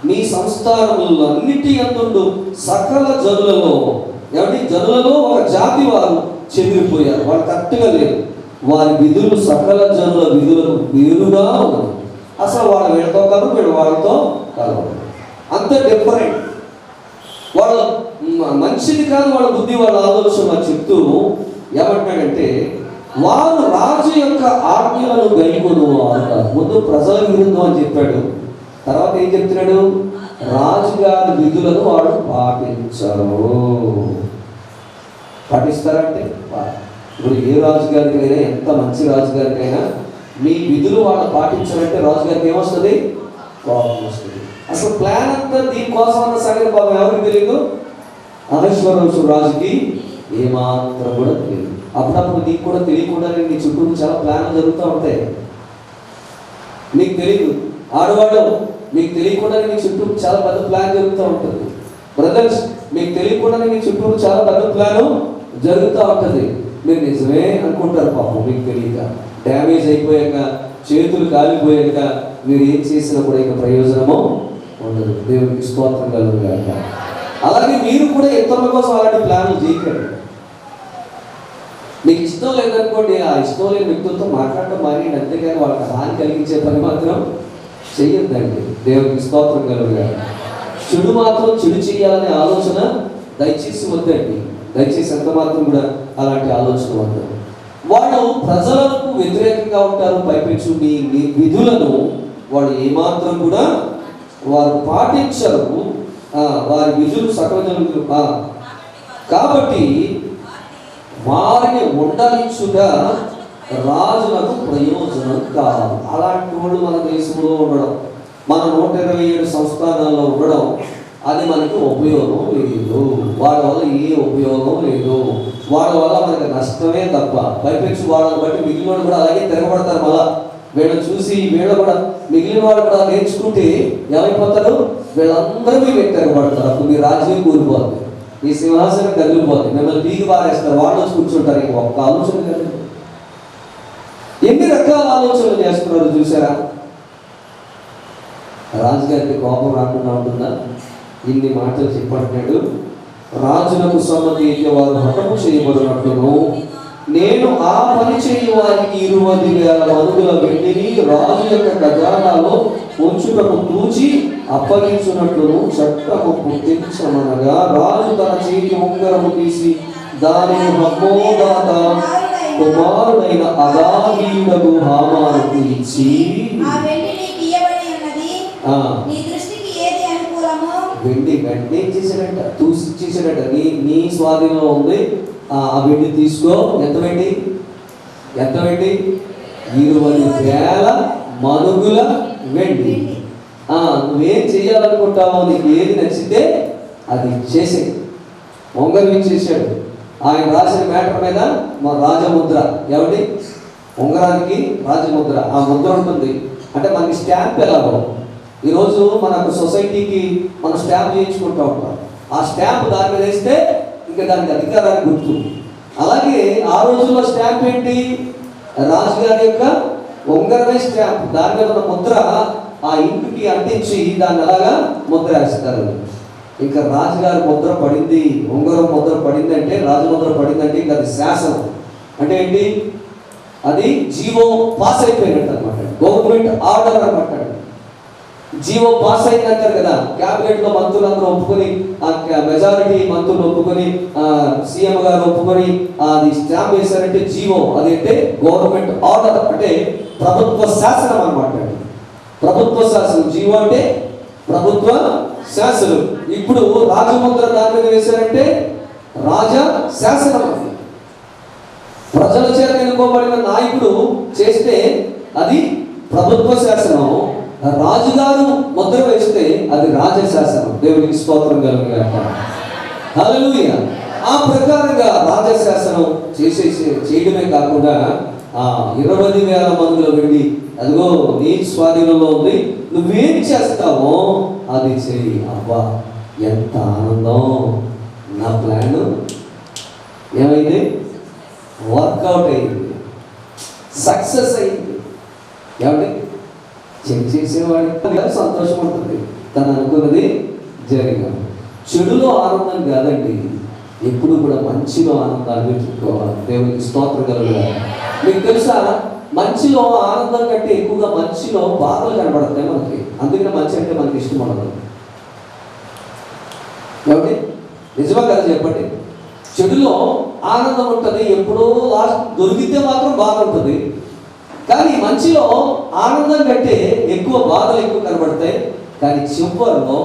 మీ సంస్థానములలో అన్నిటి అందుండు సకల జనులలో ఒక జాతి వారు చెదిరిపోయారు. వాళ్ళు కరెక్ట్గా లేరు. వారి విధులు సకల జనుల విధులకు వేరుగా ఉన్నది. అసలు వాళ్ళు వీళ్ళతో కలరు, వీళ్ళు వాళ్ళతో కలవరు. అంత డిఫరెంట్. వాళ్ళ మంచిది కాదు వాళ్ళ బుద్ధి, వాళ్ళ ఆలోచన చెప్తూ ఏమంటాడంటే, వారు రాజు యొక్క ఆజ్ఞలను గైకొను అంటారు. ముందు ప్రజల విరుద్ధం అని చెప్పాడు. తర్వాత ఏం చెప్తున్నాడు? రాజుగారి విధులను వాడు పాటిస్తారంటే ఇప్పుడు ఏ రాజుగారికైనా, ఎంత మంచి రాజుగారికైనా మీ విధులు వాళ్ళు పాటించారంటే రాజుగారికి ఏమొస్తుంది? కోపం వస్తుంది. అసలు ప్లాన్ అంతా దీనికోసం అన్న సంగతి బాబు ఎవరికి తెలియదు? అహశ్వరోషు రాజుకి ఏమాత్రం కూడా తెలియదు. అప్పుడప్పుడు నీకు కూడా తెలియకుండా నీ చుట్టూ చాలా ప్లాన్లు జరుగుతూ ఉంటాయి. నీకు తెలియదు, ఆడవాడు మీకు తెలియకుండా నీ చుట్టూ చాలా పెద్ద ప్లాన్ జరుగుతూ ఉంటుంది. బ్రదర్స్, మీకు తెలియకుండా నీ చుట్టూ చాలా పెద్ద ప్లాన్ జరుగుతూ ఉంటుంది. మీరు నిజమే అనుకుంటారు, పాపం మీకు తెలియక. డ్యామేజ్ అయిపోయాక, చేతులు కాలిపోయాక మీరు ఏం చేసినా కూడా ఇక ప్రయోజనము ఉండదు. దేవునికి స్తోత్రం కలుగుగాక. అలాగే మీరు కూడా ఇతరుల కోసం అలాంటి ప్లాన్లు చేయకండి. మీకు ఇష్టం లేదనుకోండి, ఆ ఇష్టం లేని వ్యక్తులతో మాట్లాడటం మానేయండి. అంతేగాని వాళ్ళకి హాని కలిగించే పని మాత్రం చెయ్యొద్దండి. దేవునికి స్తోత్రం కలుగుగాక. చెడు మాత్రం చెడు చేయాలనే ఆలోచన దయచేసి వద్దండి. దయచేసి ఎంత మాత్రం కూడా అలాంటి ఆలోచన వద్దు. వాళ్ళు ప్రజలకు వ్యతిరేకంగా ఉంటారు. పైపెచ్చు మీ విధులను వాళ్ళు ఏమాత్రం కూడా వారు పాటించరు. వారి విధులు సకల జనులు. కాబట్టి వారిని ఉండలించుట రాజులకు ప్రయోజనం కాదు. అలాంటి వాళ్ళు మన దేశంలో ఉండడం, మన 127 సంస్థానాల్లో ఉండడం, అది మనకి ఉపయోగం లేదు. వాళ్ళ వల్ల ఏ ఉపయోగం లేదు. వాళ్ళ వల్ల మనకి నష్టమే తప్ప. పైపెచ్చు వాళ్ళని బట్టి మిగిలిన వాళ్ళు కూడా అలాగే తిరగబడతారు. మళ్ళా వీళ్ళని చూసి వీళ్ళు కూడా, మిగిలిన వాళ్ళు కూడా నేర్చుకుంటే ఏమైపోతారు? వీళ్ళందరూ మీకు తిరగబడతారు. అప్పుడు మీ రాజ్యం కూలిపోతుంది, మీ సింహాసనం కదిలిపోతుంది, మిమ్మల్ని పీకి పారేస్తారు, వాళ్ళు వచ్చి కూర్చుంటారు. ఇంక ఒక్క ఆలోచన కదా. ఎన్ని రకాల ఆలోచనలు చేస్తున్నారు చూసారా? రాజుగారికి కోపం రాకుండా ఉంటుందా? ఇన్ని మాటలు చెప్పంటున్నాడు. రాజులకు సమ్మతి అయితే వారు హతము చేయబడినట్లును నేను ఆ పని చేయు వారికి 20,000 మనుగుల వెండిని రాజు యొక్క ఖజానాలో ఉంచుటకు తూచి అప్పగించున్నట్లును చట్టము పుట్టించమనగా, రాజు తన చేతి ఉంగరము తీసి దానిని హమ్మోదాత కుమారుడైన అగాగీయుడగు హామానుకు ఇచ్చి, ఆ వెండి నీకు ఇయ్యబడి ఉన్నది, నీ దృష్టికి ఏది అనుకూలమో. వెండి వెంటనే ఇచ్చేసాడట, తూసి ఇచ్చేసాడట. నీ స్వాధీనంలో ఉంది, ఆ వెండి తీసుకో. ఎంత వెండి? 20,000 మనుగుల వెండి. నువ్వేం చేయాలనుకుంటావో, నీకు ఏది నచ్చితే అది చేసే. ఉంగరం ఇచ్చేసాడు. ఆయన రాసిన మ్యాటర్ మీద మా రాజముద్ర. ఏమండి? ఉంగరానికి రాజముద్ర, ఆ ముద్ర ఉంటుంది. అంటే మనకి స్టాంప్ ఎలాగో ఈరోజు మనకు సొసైటీకి మనం స్టాంప్ చేయించుకుంటూ ఉంటాం. ఆ స్టాంప్ దాని మీద వేస్తే ఇంకా దానికి అధికారాన్ని గుర్తు. అలాగే ఆ రోజుల్లో స్టాంప్ ఏంటి? రాజుగారి యొక్క ఉంగరమే స్టాంప్. దాని మీద ఉన్న ముద్ర ఆ ఇంటికి అంటించి దాన్ని అలాగా ముద్ర వేస్తారు. ఇంకా రాజుగారి ముద్ర పడింది, ఉంగరం ముద్ర పడింది అంటే, రాజముద్ర పడింది అంటే ఇంకా అది శాసనం. అంటే ఏంటి? అది జీవో పాస్ అయిపోయినట్టు అనమాట. గవర్నమెంట్ ఆర్డర్ అనమాట. జీవో పాస్ అయిందంటారు కదా, క్యాబినెట్ లో మంత్రులందరూ ఒప్పుకొని, ఆ మెజారిటీ మంత్రులు ఒప్పుకొని, సీఎం గారు ఒప్పుకొని అది స్టాంప్ వేశారంటే జీవో. అదంటే గవర్నమెంట్ ఆర్డర్, అంటే ప్రభుత్వ శాసనం అనమాట. ప్రభుత్వ శాసనం. జీవో అంటే ప్రభుత్వ శాసనం. ఇప్పుడు రాజముద్ర దాని మీద వేశారంటే రాజ శాసనం. ప్రజల చేత ఎన్నుకోబడిన నాయకుడు చేస్తే అది ప్రభుత్వ శాసనం. రాజుగారు ముద్ర వేస్తే అది రాజశాసనం. దేవునికి స్తోత్రం కలుగుగాక. హల్లెలూయా. ఆ ప్రకారంగా రాజశాసనం చేయడమే కాకుండా 20,000 మనుగుల వెండి అదిగో నీ స్వాధీనంలో ఉంది, నువ్వేం చేస్తావో అది చెయ్యి. అబ్బా ఎంత ఆనందం! నా ప్లాన్ ఏమైంది? వర్కౌట్ అయింది, సక్సెస్ అయింది. ఏమండి? చెక్ చేసేవాడికి సంతోషం ఉంటుంది, తను అనుకున్నది జరిగింది. చెడులో ఆనందం కాదండి, ఎప్పుడు కూడా మంచిలో ఆనందాన్ని పెట్టుకోవాలి. దేవునికి స్తోత్రం కలుగుతారు. మీకు తెలుసా, మంచిలో ఆనందం కంటే ఎక్కువగా మంచిలో బాధలు కనబడతాయి మనకి. అందుకనే మంచి అంటే మనకి ఇష్టం ఉండదు. ఏమండి? నిజమా కదా చెప్పండి? చెడులో ఆనందం ఉంటుంది, ఎప్పుడో లాస్ట్ దొరికితే మాత్రం బాధ ఉంటుంది. కానీ మంచిలో ఆనందం కంటే ఎక్కువ బాధలు ఎక్కువ కనబడతాయి. కానీ చివరిలో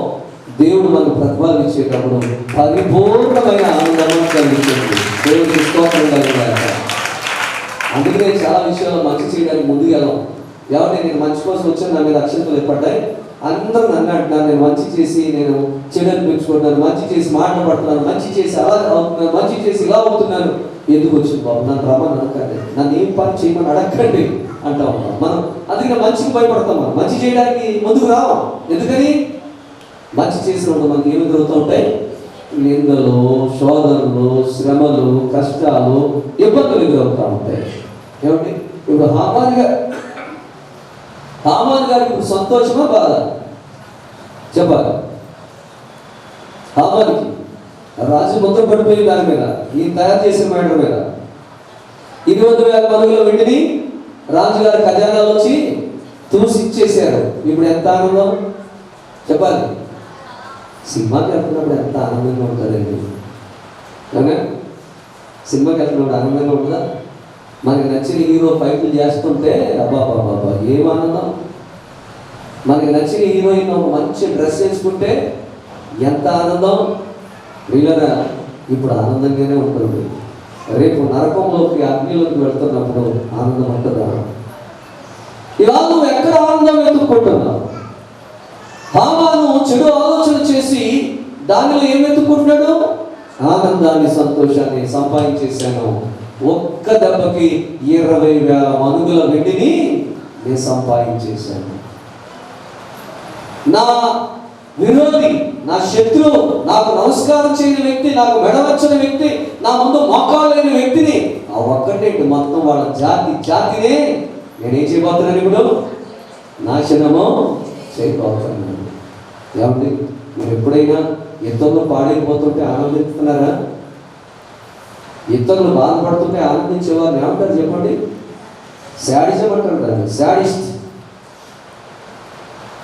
దేవుడు మనకు ప్రతిఫలం ఇచ్చేటప్పుడు పరిపూర్ణమైన ఆనందం కలిగిస్తుంది. దేవుడికి స్తోత్రం కలుగుతారు. అందుకనే చాలా విషయాల్లో మంచి చేయడానికి ముందుకు వెళ్ళాం. ఎవరి నేను మంచి కోసం వచ్చాను, నా మీద అక్షంతలు ఏర్పడ్డాయి, అందరూ నన్ను అంటున్నారు నేను మంచి చేసి నేను చెడు అనిపించుకుంటున్నాను, మంచి చేసి మాట్లాడుతున్నాను, మంచి చేసి అలా అవుతున్నాను, మంచి చేసి ఇలా అవుతున్నాను. ఎందుకు వచ్చింది బాబు? నన్ను రమ్మని అడగండి, నన్ను ఏం పని చేయమని అడగండి అంటా ఉంటాం మనం. అందుకని మంచికి భయపడతాం. మనం మంచి చేయడానికి ముందుకు రావం. ఎందుకని? మంచి చేసినప్పుడు మనకి ఏమి ఎదురవుతూ ఉంటాయి? నిందలు, శోధనలు, శ్రమలు, కష్టాలు, ఇబ్బందులు ఎదురవుతూ ఉంటాయి. ఏమండి? ఇప్పుడు హామాన్ గారికి ఇప్పుడు సంతోషమా బాధ చెప్పాలి? హామానికి రాజు మొత్తం పడిపోయి దాని మీద, ఈయన తయారు చేసిన మ్యాటర్ మీద 20,000 మనుగుల వెండిని రాజుగారి ఖజానాలో వచ్చి తూసి ఇచ్చేసారు. ఇప్పుడు ఎంత ఆనందం చెప్పాలి? సినిమాకి వెళ్తున్నప్పుడు ఎంత ఆనందంగా ఉంటుందండి. అవునా? సినిమాకి వెళ్తున్నప్పుడు ఆనందంగా ఉంటుందా? మనకి నచ్చిన హీరో ఫైట్లు చేస్తుంటే అబ్బా బాబా ఏం ఆనందం. మనకి నచ్చిన హీరోయిన్ ఒక మంచి డ్రెస్ వేసుకుంటే ఎంత ఆనందం. వీళ్ళరా ఇప్పుడు ఆనందంగానే ఉంటుంది. రేపు నరకంలోకి, అగ్నిలోకి వెళ్తున్నప్పుడు ఆనందం ఉంటుందా? ఇలా నువ్వు ఎక్కడ ఆనందం వెతుక్కుంటున్నావు? హామాను చెడు ఆలోచన చేసి దానిలో ఏం వెతుక్కుంటున్నాడు? ఆనందాన్ని, సంతోషాన్ని సంపాదించేశాను. ఒక్క దెబ్బకి 20,000 మనుగుల వెండిని నేను సంపాదించేశాను. నా విరోధి, నా శత్రువు, నాకు నమస్కారం చేయని వ్యక్తి, నాకు మెడవచ్చిన వ్యక్తి, నా ముందు మోకాలేని వ్యక్తిని, ఆ ఒక్కటే మొత్తం వాళ్ళ జాతినే నేనేం చేయబోతున్నాను? ఇప్పుడు నాశనము చేయబోతున్నాను. ఏమండి? మీరు ఎప్పుడైనా యుద్ధంలో పాడైపోతుంటే ఆనందిస్తున్నారా? ఇతరులు బాధపడుతుంటే ఆనందించేవారు ఏమంటారు చెప్పండి? శాడిజం అంటారు దాన్ని, శాడిస్ట్.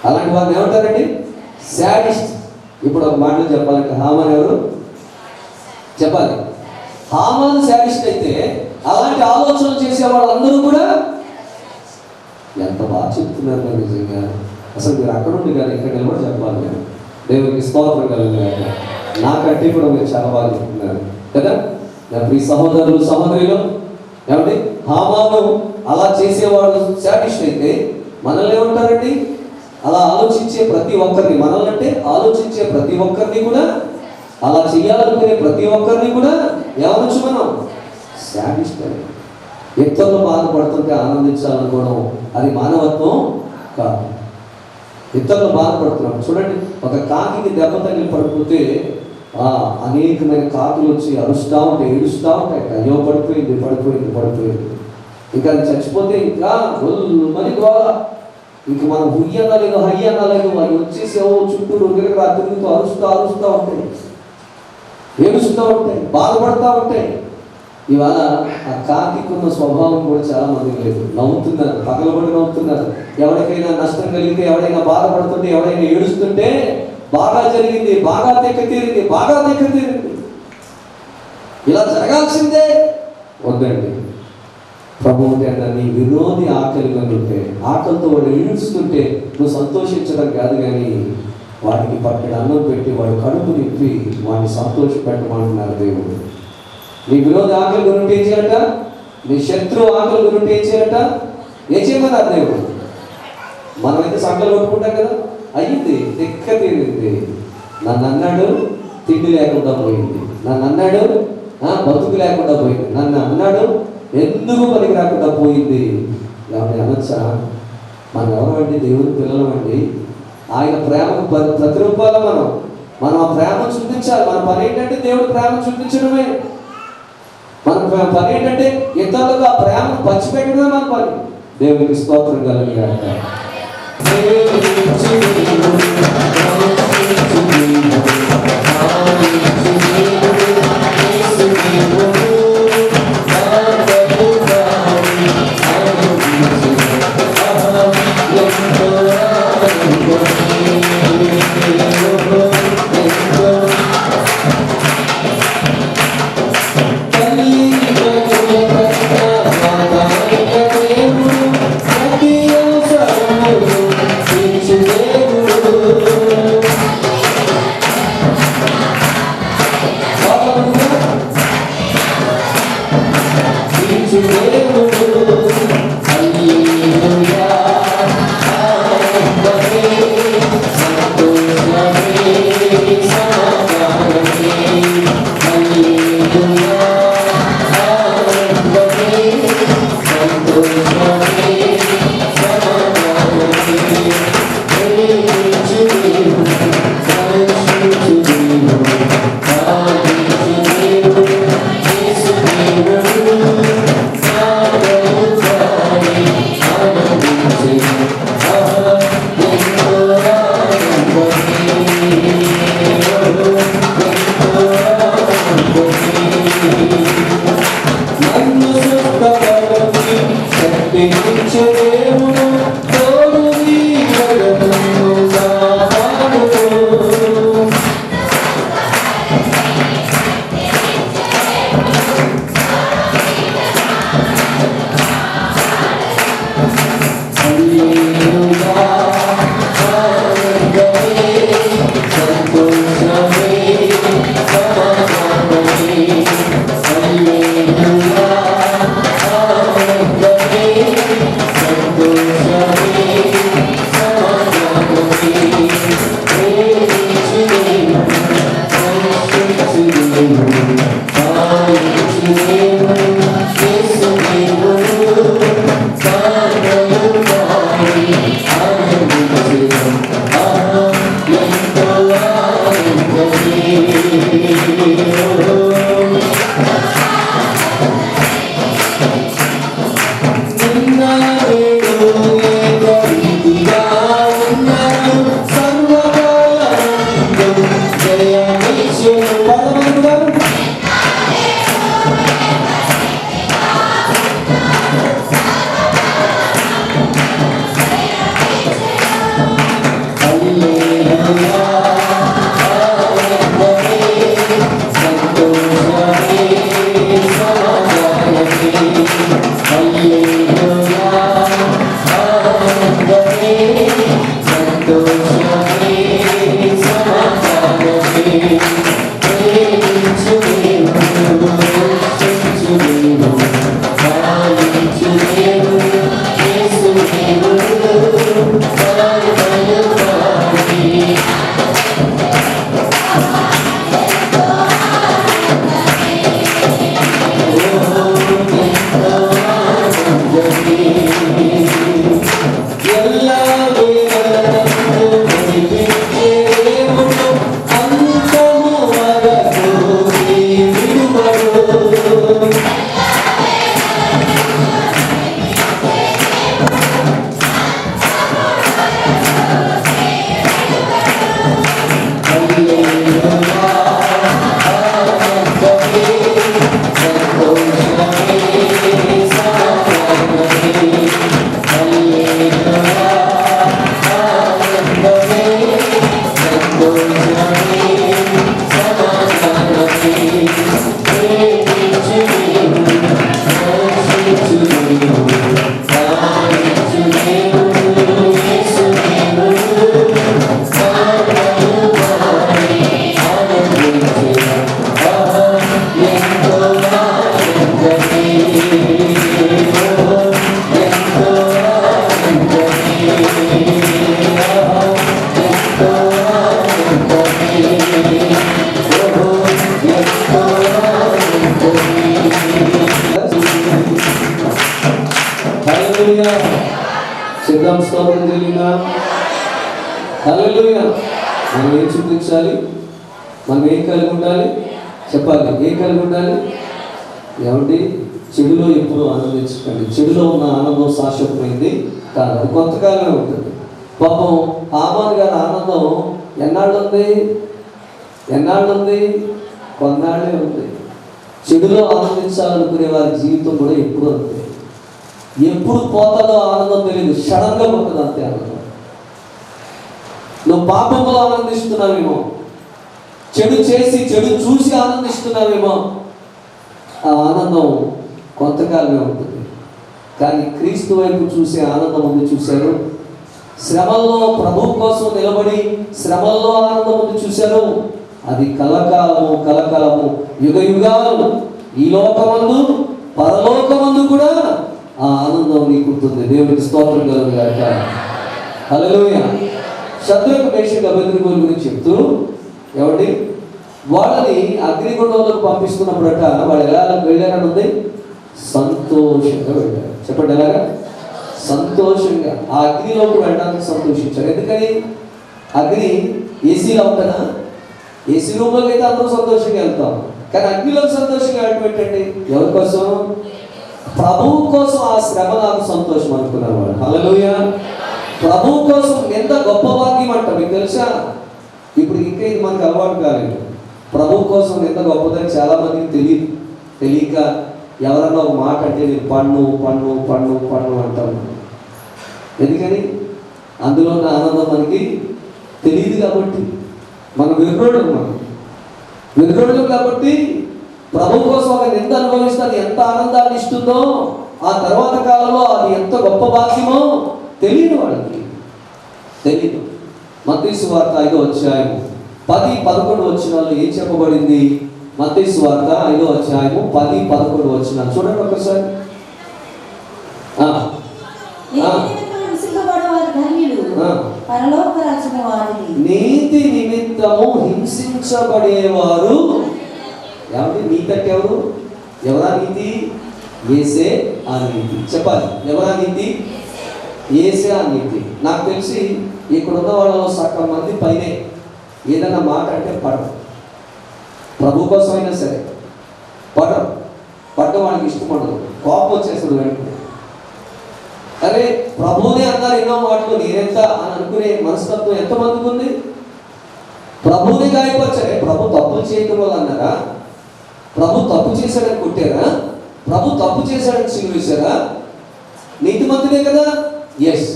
అలాంటి వారిని ఏమంటారండి? శాడిస్ట్. ఇప్పుడు ఒక మాటలు చెప్పాలంటే హామాన్ ఎవరు చెప్పాలి? హామాన్ శాడిస్ట్ అయితే అలాంటి ఆలోచనలు చేసే వాళ్ళందరూ కూడా ఎంత బాగా చెప్తున్నారు కదా నిజంగా. అసలు మీరు అక్కడ ఉండి కానీ ఇక్కడ నిలబడి చెప్పాలి. నేను దేవునికి స్తోత్రం కలుగుతాను. నాకంటే కూడా మీరు చాలా బాగా చెప్తున్నారు కదా. నా ప్రియ సహోదరులు సహోదరులు, ఏమండి హామాను అలా చేసేవాడు శాడిస్ట్ అయితే మనల్ని ఏమంటారండి? అలా ఆలోచించే ప్రతి ఒక్కరిని, మనల్ని అంటే ఆలోచించే ప్రతి ఒక్కరిని కూడా, అలా చేయాలనుకునే ప్రతి ఒక్కరిని కూడా ఏమనొచ్చు మనం? శాడిస్ట్ అని. ఇతరులు బాధపడుతుంటే ఆనందించాలనుకోవడం అది మానవత్వం కాదు. ఇతరులు బాధపడుతున్నాం చూడండి, ఒక కాకికి దెబ్బ తగిలి పడిపోతే అనేకమైన కాకులు వచ్చి అరుస్తూ ఉంటాయి, ఏడుస్తూ ఉంటాయి. అయ్యో పడిపోయింది పడిపోయింది పడిపోయింది. ఇంకా అది చచ్చిపోతే ఇంకా మరి గోళ, ఇంక మనం హుయ్య అనలేదు హయ్య అనలేదు. వాళ్ళు వచ్చేసి చుట్టూ రొగ్గరగా తిరుగుతూ అరుస్తూ ఉంటాయి, ఏడుస్తూ ఉంటాయి, బాధపడుతూ ఉంటాయి. ఇవాళ ఆ కాకికున్న స్వభావం కూడా చాలా మందికి లేదు. నవ్వుతున్నారు, పగలబడి నవ్వుతున్నారు. ఎవరికైనా నష్టం కలిగితే, ఎవరైనా బాధపడుతుంటే, ఎవరైనా ఏడుస్తుంటే బాగా జరిగింది, బాగా తెక్కతీరింది, బాగా తెక్కతీరింది, ఇలా జరగాల్సిందే. వద్దండి. ప్రభు అంటే నీ విరోధి ఆకలి ఉంటే, ఆకలితో వాడు ఏడుస్తుంటే నువ్వు సంతోషించడం కాదు, కానీ వాడికి పట్టడి అన్నం పెట్టి వాడు కడుపు నిప్పి వాడిని సంతోష పెట్టమంటున్నారు దేవుడు. నీ విరోధి ఆకలి గురించి ఏం చేయాలట? నీ శత్రువు ఆకలి గురించి ఏం చేయాలట? ఏం చేయమన్నారు దేవుడు? మనమైతే సంకలు కొట్టుకుంటాం కదా. అయ్యింది, తెక్క తీరింది. నన్ను అన్నాడు తిండి లేకుండా పోయింది, నన్ను అన్నాడు బతుకు లేకుండా పోయింది, నన్ను అన్నాడు ఎందుకు పనికి రాకుండా పోయింది. ఎవరిని అనొచ్చా? మనం ఎవరండి? దేవుని పిల్లలం అండి. ఆయన ప్రేమకు ప్రతిరూపాలు మనం ఆ ప్రేమ చూపించాలి. మన పని ఏంటంటే దేవుడు ప్రేమ చూపించడమే. మన పని ఏంటంటే ఇతరులకు ఆ ప్రేమను పంచిపెట్టడమే మన పని. దేవునికి స్తోత్రం కలుగుగాక. సిద్ధం స్తోత్రం తెలియదా? హల్లెలూయా. మనం ఏం చూపించాలి? మనం ఏం కలిగి ఉండాలి? చెప్పాలి. ఏం కలిగి ఉండాలి? ఏమండి, చెడులో ఎప్పుడు ఆనందించకండి. చెడులో ఉన్న ఆనందం శాశ్వతమైంది కాదు, అది కొంతకాలమే ఉంటుంది. పాపం హామాను గారి ఆనందం ఎన్నాళ్ళు ఉంది? కొన్నాళ్ళే ఉంది. చెడులో ఆనందించాలనుకునే వారి జీవితం కూడా ఎప్పుడు ఉంది. ఎప్పుడు పోతాదో ఆనందం తెలియదు, క్షణంగా ఉంటుంది అంతే ఆనందం. నువ్వు పాపంలో ఆనందిస్తున్నావేమో, చెడు చేసి చెడు చూసి ఆనందిస్తున్నావేమో, ఆ ఆనందం కొంతకాలమే ఉంటుంది. కానీ క్రీస్తు వైపు చూసే ఆనందం ఉంది చూశారు. శ్రమల్లో ప్రభువు కోసం నిలబడి శ్రమల్లో ఆనందం ఉంది చూశారు. అది కలకాలము యుగ యుగాలు, ఈ లోకమందు పరలోకమందు కూడా ఆ ఆనందం నీకుంటుంది. దేవునికి స్తోత్రం కలుగును గాక. హల్లెలూయా. శద్రకు మేషకు అబేద్నెగోల గురించి చెప్తూ, ఏమండి, వాళ్ళని అగ్నిగుండంలోకి పంపిస్తున్నప్పుడట వాళ్ళు ఎలా వెళ్ళారని ఉంది? సంతోషంగా వెళ్ళారు. చెప్పండి, ఎలాగా? సంతోషంగా. ఆ అగ్నిలోకి వెళ్ళడానికి సంతోషించారు. ఎందుకని? అగ్ని ఏసీలో ఉంటుందా? ఏసీ రూమ్లోకి అయితే అందరూ సంతోషంగా వెళ్తాం, కానీ అగ్నిలోకి సంతోషంగా వెళ్ళటం ఏంటండి? ఎవరి కోసం? ప్రభువు కోసం. ఆ శ్రమ నాకు సంతోషం అనుకున్నారు వాళ్ళు. హల్లెలూయా. ప్రభువు కోసం ఎంత గొప్ప భాగ్యం అంట. మీకు తెలుసా? ఇప్పుడు ఇంకా ఇది మనకు అలవాటు కాలేదు. ప్రభువు కోసం ఎంత గొప్పదని చాలా మందికి తెలియక ఎవరన్నా ఒక మాట అంటే నేను పన్ను అంటాను. ఎందుకని? అందులో ఉన్న ఆనందం మనకి తెలియదు కాబట్టి. మనం విగ్రహుడు కాబట్టి ప్రభు కోసం ఒక నింద అనుభవిస్తే అది ఎంత ఆనందాన్ని ఇస్తుందో, ఆ తర్వాత కాలంలో అది ఎంత గొప్ప భాగ్యమో తెలియదు వాళ్ళకి. తెలియదు. మత్తయి సువార్త 5వ అధ్యాయము 10-11 వచనాల్లో ఏం చెప్పబడింది? మత్తయి సువార్త 5వ అధ్యాయము 10-11 వచనాలు చూడండి ఒకసారి. నీతి నిమిత్తము హింసించబడేవారు. ఏమంటే నీతి అంటే ఎవరు? ఎవరా నీతి? ఏసే ఆ నీతి. చెప్పాలి, ఎవరా నీతి? ఏసే ఆ నీతి. నాకు తెలిసి ఇక్కడ ఉన్న వాళ్ళలో సగం మంది పైనే ఏదైనా మాట అంటే పడరు. ప్రభు కోసం అయినా సరే పడ్డ వాళ్ళకి ఇష్టం ఉండదు, కోపం వచ్చేస్తుంది వెంటనే. అరే ప్రభునే అన్నారు ఎన్నో మాటలు, నేనెంత అని అనుకునే మనస్తత్వం ఎంతమందికి ఉంది? ప్రభుని గాయపరచారే. ప్రభు తప్పులు చేయటం వల్ల అన్నారా? ప్రభు తప్పు చేశాడని కొట్టారా? ప్రభు తప్పు చేశాడని సిలువేశారా? నీతిమంతుడే కదా. ఎస్,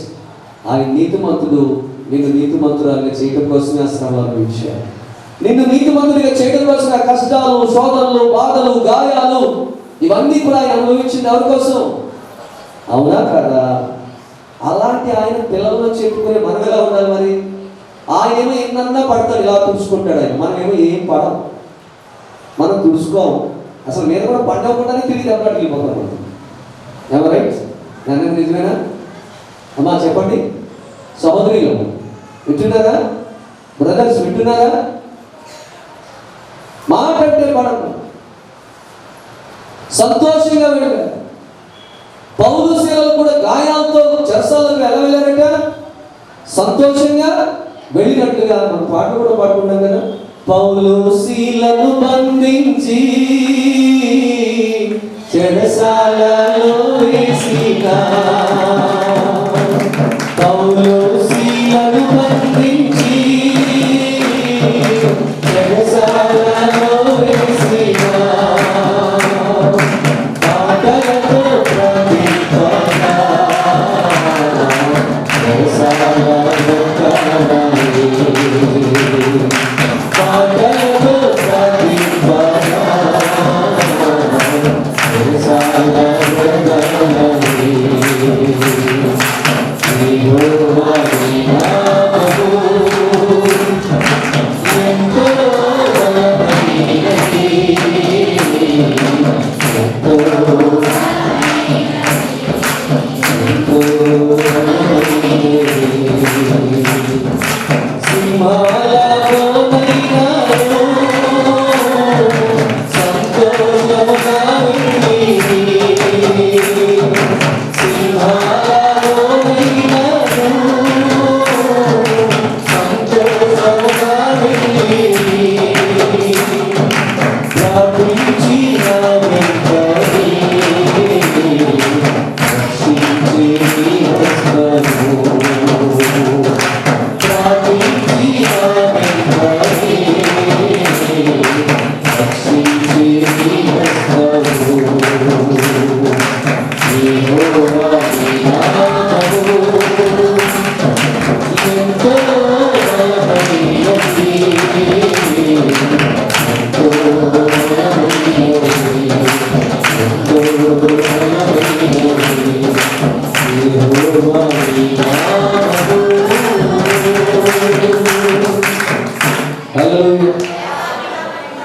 ఆయన నీతిమంతుడు. నిన్ను నీతిమంతురాలుగా చేయడం కోసమే ఆ శ్రమలు అనుభవించాడు. నిన్ను నీతిమంతుడిగా చేయడం కోసం ఆ కష్టాలు, శోధనలు, బాధలు, గాయాలు ఇవన్నీ కూడా ఆయన అనుభవించింది ఎవరి కోసం? అవునా కదా? అలాంటి ఆయన పిల్లల్లో చెప్పుకునే మనం ఎలా ఉండాలి మరి? ఆయనేమో ఎన్నన్నా పడతాడు, ఇలా తుడుచుకుంటాడు ఆయన. మనమేమో ఏం పడం, మనం తుడుచుకోం. అసలు మీద కూడా పండవకుండానే తిరిగి దెబ్బలాడికి వెళ్ళిపోతాం. ఏమో రైట్? నేను నిజమేనా అమ్మా? చెప్పండి సహోదరులు, వింటున్నారా? బ్రదర్స్ వింటున్నారా? మాట అంటే పడకు, సంతోషంగా వెళ్ళారు. పౌలు శీలలు కూడా గాయాలతో చెరసాలకు ఎలా వెళ్ళారట? సంతోషంగా వెళ్ళినట్లుగా మన పాట కూడా పాడుకుంటాం కదా. పౌలు శీలను బంధించి చెరసాలలో వేసిన, పౌలు శీలను బంధించి చెరసాలలో వేసిన, పాటలతో ప్రతిపద చెరసాలలో కడలి, పాటలతో ప్రతిపద చెరసాలలో కడలి.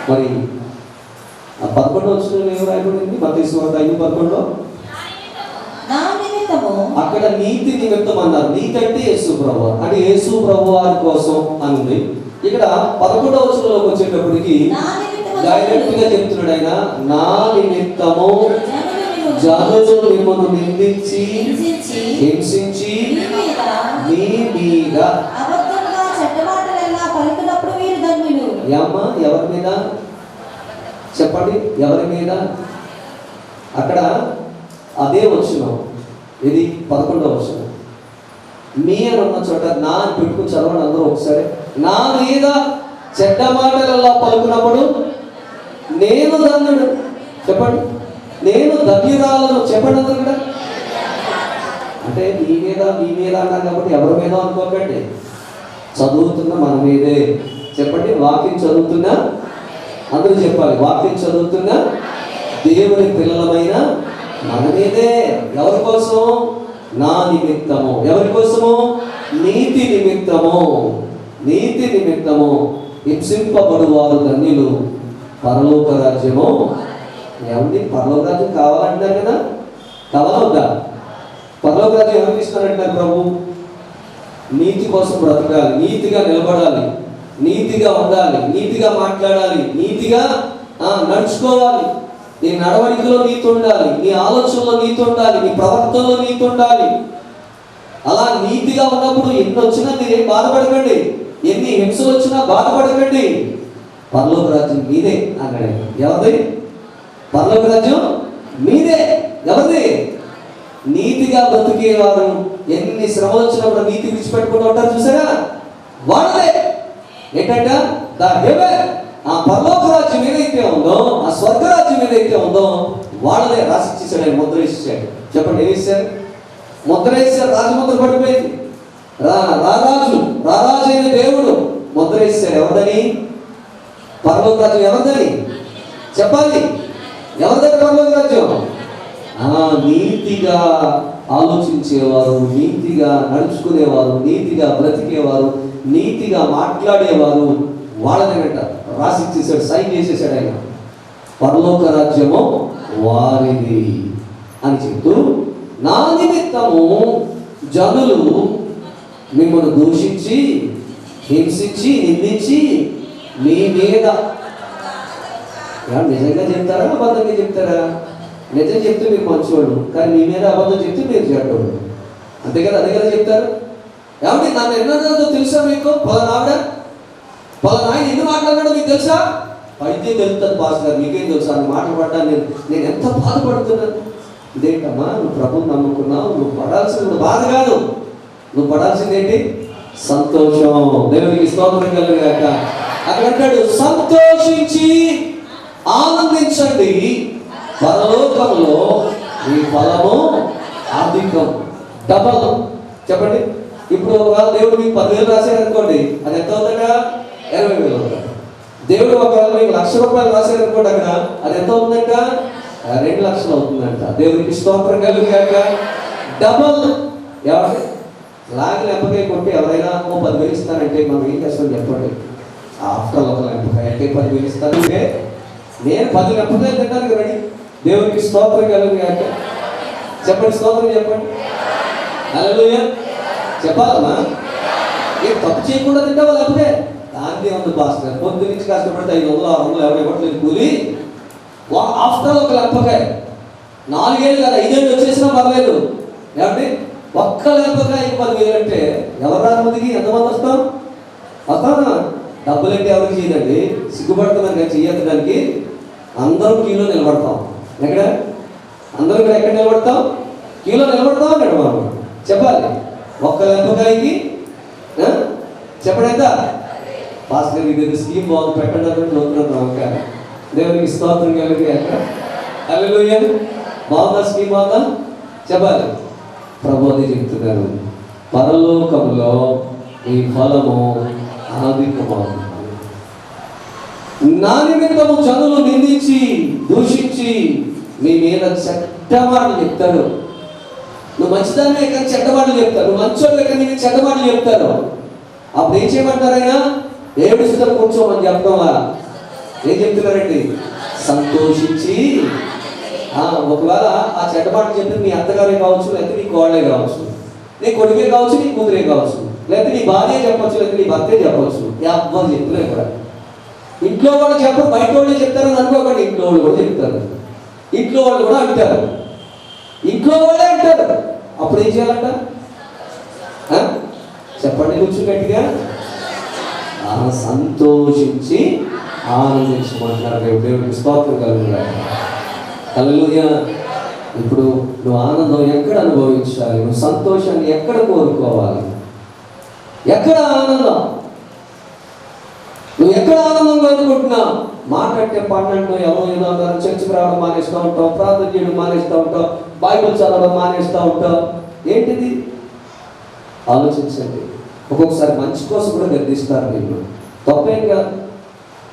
మరి ఆ 11 వచనంలో ఏం రాయబడింది? మత్తయి సువార్త 5:11 అక్కడ నీతి నిమిత్తం అన్నారు. నీతి అంటే యేసు ప్రభు, అంటే యేసు ప్రభు వారి కోసం అని ఉంది. ఇక్కడ 11వ వచనంలోకి వచ్చేటప్పటికి డైరెక్ట్ గా చెప్తున్నాడు ఆయన, నా నిమిత్తము జనులు మిమ్మల్ని నిందించి హింసించి నీ మీద ఏమ్మా ఎవరి మీద చెప్పండి? ఎవరి మీద? అక్కడ అదే వచనం, ఇది 11వ వచనం. మీ అని ఉన్న చోట నా అని పెట్టుకుని చదవండి అందరూ ఒకసారి. నా మీద చెడ్డ మాటలలా పలుకున్నప్పుడు నేను ధన్యుడు. చెప్పండి, నేను ధన్యురాలను. చెప్పండి అందరూ కూడా. అంటే నీ మీద అన్నారు కాబట్టి ఎవరి మీద అనుకోకండి, చదువుతున్న మన మీదే. చెప్పండి, వాక్యం చదువుతున్నా అందరూ చెప్పాలి, వాక్యం చదువుతున్నా దేవుని పిల్లలమైన మన మీదే. ఎవరి కోసం? నా నిమిత్తము. ఎవరి కోసము? నీతి నిమిత్తము. నీతి నిమిత్తము హింసింపబడు వారు ధన్యులు, పరలోక రాజ్యము. ఏమండి, పరలోక రాజ్యం కావాలంటున్నారు కదా? కావాలవుతా? పరలోక రాజ్యం ఎవరికి ఇస్తారంటున్నారు ప్రభు? నీతి కోసం బ్రతకాలి, నీతిగా నిలబడాలి, నీతిగా ఉండాలి, నీతిగా మాట్లాడాలి, నీతిగా నడుచుకోవాలి. నీ నడవడికలో నీతి ఉండాలి, నీ ఆలోచనలో నీతి ఉండాలి, నీ ప్రవర్తనలో నీతి ఉండాలి. అలా నీతిగా ఉన్నప్పుడు ఎన్ని వచ్చినా మీరేం బాధపడకండి, ఎన్ని హింసలు వచ్చినా బాధపడకండి. పరలోక రాజ్యం మీదే అన్నాడు. ఎవరిది? పరలోక రాజ్యం మీదే. ఎవరిది? నీతిగా బ్రతికేవారు ఎన్ని శ్రమలు వచ్చినప్పుడు నీతి విడిచిపెట్టుకుంటూ ఉంటారు చూసారా, వాళ్ళదే. ఏంటంటే ఆ పరలోక రాజ్యం ఏదైతే ఉందో, ఆ స్వర్గరాజ్యం ఏదైతే ఉందో వాళ్ళదే రాసిచ్చేసాడు ఆయన, ముద్ర వేసేసాడు. చెప్పండి, ఏమి ఇచ్చారు? ముద్ర వేసారు, రాజముద్ర పడిపోయింది. రారాజు అయిన దేవుడు ముద్ర వేసాడు. ఎవరిదని? పరలోక రాజ్యం ఎవరిదని చెప్పాలి? ఎవరి దగ్గర పరలోక రాజ్యం? నీతిగా ఆలోచించేవారు, నీతిగా నడుచుకునేవారు, నీతిగా బ్రతికేవారు, నీతిగా మాట్లాడేవారు వాళ్ళని అంటారు. రాసి ఇచ్చేసాడు, సైన్ చేసేసాడు ఆయన. పరలోక రాజ్యము వారిది అని చెప్తూ, నా నిమిత్తము జనులు మిమ్మల్ని దూషించి, హింసించి, నిందించి మీ మీద నిజంగా చెప్తారా అబద్ధంగా చెప్తారా? నిజం చెప్తే మీరు మంచివాడు, కానీ మీ మీద అబద్ధం చెప్తే మీరు చెడ్డవాడు. అంతే కదా, అదే కదా చెప్తారు. ఏమంటే నన్ను ఎన్నో తెలుసా మీకు? పలానావిడ పలానాయన ఎన్ని మాట్లాడాడో మీకు తెలుసా? అయితే తెలుస్తుంది పాస్ గారు, మీకేం తెలుసా? అని మాటలు పడ్డాను నేను ఎంత బాధపడుతున్నాను. ఇదేంటమ్మా, నువ్వు ప్రభువుని నమ్ముకున్నావు, నువ్వు పడాల్సింది బాధ కాదు, నువ్వు పడాల్సింది ఏంటి? సంతోషం. దేవునికి స్తోత్రం కలుగుగాక. అక్కడ అంటాడు, సంతోషించి ఆనందించండి, పరలోకంలో మీ ఫలము అధికం, డబల్. చెప్పండి, ఇప్పుడు ఒకవేళ దేవుడు మీకు 10,000 రాశాడు అనుకోండి, అది ఎంత అవుతుందట? 20,000 అవుతుంది. దేవుడు ఒకవేళ మీకు 1,00,000 రూపాయలు రాశాడు అనుకోండి, అక్కడ అది ఎంత అవుతుందంట? 2 లక్షలు అవుతుందంట. దేవునికి స్తోత్రం కలుగుగాక. డబల్. ఎవరి లాగి లెంపకాయ కొట్టి ఎవరైనా 10,000 ఇస్తానంటే మనం ఏం చేస్తాం చెప్పండి? ఆఫ్టర్ ఒక లెంపకాయ అంటే 10,000 ఇస్తానంటే నేను 10 లెంపకాయలు తినడానికి రెడీ. దేవునికి స్తోత్రం కలుగుగాక. చెప్పండి, స్తోత్రం చెప్పండి. హల్లెలూయా చెప్పాలమ్మా. ఏం తప్పు చేయకుండా తింటావా? లేకపోతే దాన్ని ఉంది పాస్టర్, పొద్దు నుంచి కష్టపడితే 500 600 ఎవరు ఇవ్వట్లేదు కూలి. ఆఫ్టర్ ఒక లెంపకాయ 4 ఏళ్ళు కదా, 5 ఏళ్ళు వచ్చేసినా పర్లేదు. ఏమంటే ఒక్క లెంపకాయకి 10,000 అంటే ఎవరు రాని మందికి ఎంతమంది వస్తాం? వస్తామా? డబ్బులు అంటే ఎవరికి చేయదండి, సిగ్గుపడుతున్నాం కానీ చేయడానికి. అందరం క్యూలో నిలబడతాం. ఎక్కడ? అందరం ఇక్కడ ఎక్కడ నిలబడతాం? క్యూలో నిలబడతాం అన్నాడు మనం. చెప్పాలి, ఒక్క లెంపకాయకి చెప్పండి ఎంత? పాస్టర్ ఇది స్కీమ్ బాగుంది, పెట్టండి అనుకుంటున్నాం. దేవునికి స్తోత్రం కలుగుగాక. హల్లెలూయా. బాగుందా స్కీమ్? బాగుందా? చెప్పాలి. ప్రభు అది చెప్తున్నారు, పరలోకంలో ఈ ఫలము అధికమవుతుంది. నా నిమిత్తము జనులు నిందించి, దూషించి మీ మీద చెడ్డ మాటలు చెప్తారు. నువ్వు మంచిదాన్నే కానీ చెడ్డ మాటలు చెప్తారు, నువ్వు మంచోళ్ళే కానీ నీకు చెడ్డ మాటలు చెప్తారు. అప్పుడు ఏం చేయమంటారైనా? ఏడుస్తారు, కూర్చోమని చెప్తావా? ఏం చెప్తున్నారండి? సంతోషించి. ఒకవేళ ఆ చెడ్డ మాటలు చెప్పి మీ అత్తగారే కావచ్చు, లేకపోతే నీ కోడలే కావచ్చు, నీ కొడుకే కావచ్చు, నీ కూతురే కావచ్చు, లేకపోతే నీ భార్య చెప్పచ్చు, లేకపోతే నీ భర్తే చెప్పచ్చు. ఎవ్వరు చెప్తున్నారు కూడా. ఇంట్లో వాళ్ళు చెప్పరు, బయట వాళ్ళు చెప్తారని అనుకోకండి. ఇంట్లో వాళ్ళు కూడా చెప్తారు, ఇంట్లో వాళ్ళు కూడా అంటారు, ఇంట్లో వాళ్ళే అంటారు. అప్పుడు ఏం చేయాలంట? చెప్పండి కొంచెం గట్టిగా. సంతోషించి ఆనందించమంటున్నారు. దేవుడికి స్తోత్రం కలుగుగాక. హల్లెలూయా. ఇప్పుడు నువ్వు ఆనందం ఎక్కడ అనుభవించాలి? నువ్వు సంతోషాన్ని ఎక్కడ కోరుకోవాలి? ఎక్కడ ఆనందం? నువ్వు ఎక్కడ ఆనందం కోరుకుంటున్నావు? మాట్లాడితే పాటంటూ ఎవరో ఏదో అన్నారు, చర్చికి రావడం మానేస్తూ ఉంటావు, ప్రార్థన చేయడం మానేస్తూ ఉంటావు, బైబిల్ చదవడం మానేస్తూ ఉంటావు. ఏంటిది? ఆలోచించండి. ఒక్కొక్కసారి మంచి కోసం కూడా గర్దిస్తారు. నీకు తప్పేం కాదు,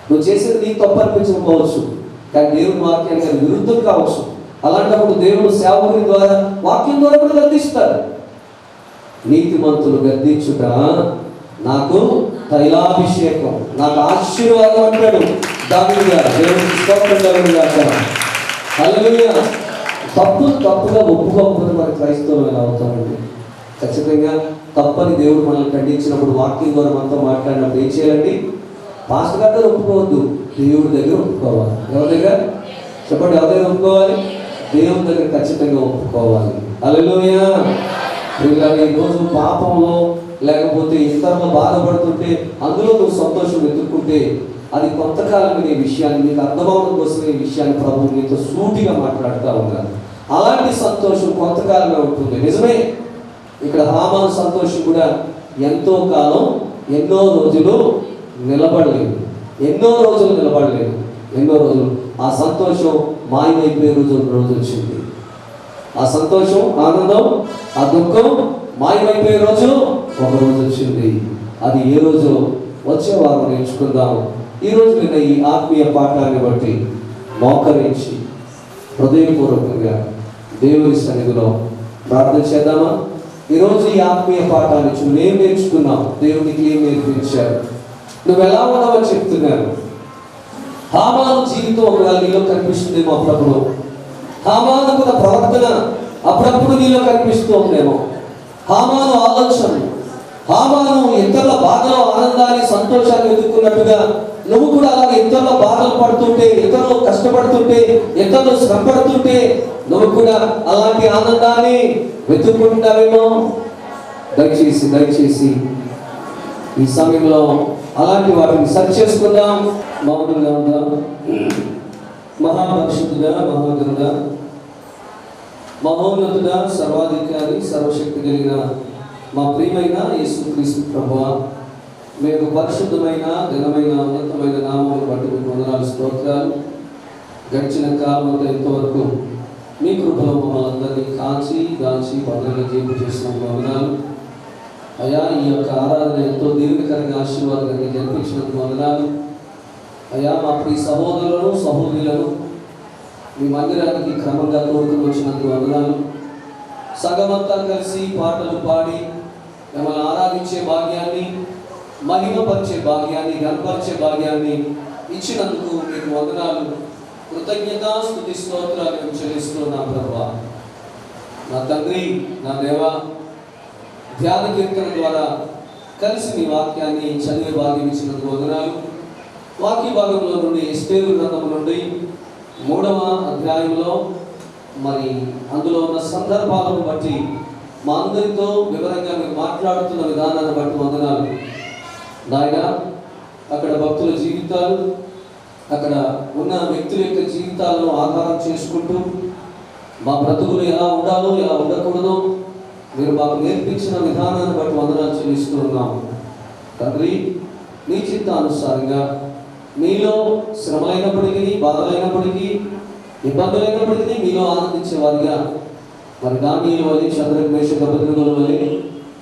నువ్వు చేసేది నీకు తప్పు అనిపించకపోవచ్చు, కానీ దేవుని వాక్యానికి విరుద్ధం కావచ్చు. అలాంటప్పుడు దేవుడు సేవకుని ద్వారా, వాక్యం ద్వారా కూడా గర్దిస్తారు. నీతిమంతులు గర్దించుట నాకు తైలాభిషేకం, నాకు ఆశీర్వాదం అంటాడు దావీదు గారు. దేవునికి స్తోత్రం కలుగుగాక. హల్లెలూయా. తప్పుగా ఒప్పుకోకపోతే మన క్రైస్తవులు ఎలా అవుతామండి? ఖచ్చితంగా తప్పని దేవుడు మనల్ని ఖండించినప్పుడు, వాక్యం ద్వారా మనతో మాట్లాడినప్పుడు ఏం చేయాలండి? పాస్టర్ గారి దగ్గర ఒప్పుకోవద్దు, దేవుడి దగ్గర ఒప్పుకోవాలి. ఎవరి దగ్గర? చెప్పండి, ఎవరి దగ్గర ఒప్పుకోవాలి? దేవుడి దగ్గర ఖచ్చితంగా ఒప్పుకోవాలి. హల్లెలూయా. ఈరోజు పాపంలో లేకపోతే ఇతరులు బాధపడుతుంటే అందులో నువ్వు సంతోషం వెతుక్కుంటే అది కొంతకాలం ఈ విషయాన్ని నీకు అర్థమవడం కోసం ఈ విషయాన్ని ప్రభువు నీతో సూటిగా మాట్లాడుతూ ఉన్నారు. అలాంటి సంతోషం కొంతకాలమే ఉంటుంది. నిజమే, ఇక్కడ హామాను సంతోషం కూడా ఎంతో కాలం, ఎన్నో రోజులు నిలబడలేదు. ఎన్నో రోజులు ఆ సంతోషం మాయమైపోయే రోజు వచ్చింది. ఆ సంతోషం, ఆనందం, ఆ దుఃఖం మాయమైపోయే రోజు ఒక రోజు వచ్చింది. అది ఏ రోజు? వచ్చే వారం నేర్చుకుందాం. ఈ రోజు నిన్న ఈ ఆత్మీయ పాఠాన్ని బట్టి మోకరించి హృదయపూర్వకంగా దేవుని సన్నిధిలో ప్రార్థన చేద్దామా? ఈరోజు ఈ ఆత్మీయ పాఠాన్ని నువ్వేం నేర్చుకున్నావు? దేవునికి ఏం నేర్పించారు? నువ్వు ఎలా ఉన్నావో చెప్తున్నారు. హామాను జీవితం ఒకవేళ నీలో కనిపిస్తుందేమో అప్పుడప్పుడు. హామానుకున్న ప్రవర్తన అప్పుడప్పుడు నీలో కనిపిస్తూ ఉందేమో. హామాను ఆలోచన, హామాను ఇతరుల బాధలో ఆనందాన్ని సంతోషాన్ని వెతుక్కున్నట్టుగా నువ్వు కూడా అలాగే ఇతరుల బాధలు పడుతుంటే, ఇతరులు కష్టపడుతుంటే, ఇతరులు శ్రమపడుతుంటే నువ్వు కూడా అలాంటి ఆనందాన్ని వెతుక్కుంటావేమో. దయచేసి ఈ సమయంలో అలాంటి వాటిని సరి చేసుకుందాం. మౌనంగా ఉందాం. మహాపరిశుద్ధుడా, మహాగణుడా, మహోన్నతుడా, సర్వాధికారి, సర్వశక్తి కలిగిన మా ప్రియమైన యేసుక్రీస్తు ప్రభువా, మీకు పరిశుద్ధమైన ఘనమైన ఉన్నతమైన నామమును బట్టి మీకు వందనాలు, స్తోత్రాలు. గడిచిన కాలంలో ఎంతవరకు మీ కృపలో మమ్మల్ని అందరినీ కాచి భద్రంగా జీవితం చేసిన వందనాలు అయ్యా. ఈ యొక్క ఆరాధన ఎంతో దీర్ఘకరంగా ఆశీర్వాదంగా జరిపించినందుకు వందనాలు అయ్యా. మా ప్రియ సహోదరులను సహోదరులను మీ మందిరానికి క్రమంగా తోడుకుని వచ్చినందుకు వందనాలు. సగమంతా కలిసి పాటలు పాడి మిమ్మల్ని ఆరాధించే భాగ్యాన్ని, మహిమపరిచే భాగ్యాన్ని, గణపరిచే భాగ్యాన్ని ఇచ్చినందుకు మీకు వందనాలు. కృతజ్ఞత స్తుతి స్తోత్రాలు మేము చెల్లిస్తున్నాం ప్రభువా. నా తండ్రి, నా దేవా, ధ్యాన కీర్తన ద్వారా కలిసి మీ వాక్యాన్ని చదివే భాగ్యం ఇచ్చినందుకు వందనాలు. వాక్య భాగంలో నుండి ఎస్తేరు గ్రంథం నుండి 3వ అధ్యాయంలో మరి అందులో ఉన్న సందర్భాలను బట్టి మా అందరితో వివరంగా మీరు మాట్లాడుతున్న విధానాన్ని బట్టి వందనాలు నాయన. అక్కడ భక్తుల జీవితాలు, అక్కడ ఉన్న వ్యక్తుల యొక్క జీవితాలను ఆధారం చేసుకుంటూ మా బ్రతుకులు ఎలా ఉండాలో ఎలా ఉండకూడదో మీరు మాకు నేర్పించిన విధానాన్ని బట్టి వందనాలు చెల్లిస్తూ ఉన్నాము తండ్రి. మీ చిత్తానుసారంగా మీలో శ్రమలైనప్పటికీ, బాధలైనప్పటికీ, ఇబ్బందులైనప్పటికీ మీలో ఆనందించేవారిగా మరి దానియేలు వలె, షద్రక్, మేషక్, అబేద్నెగోల వలె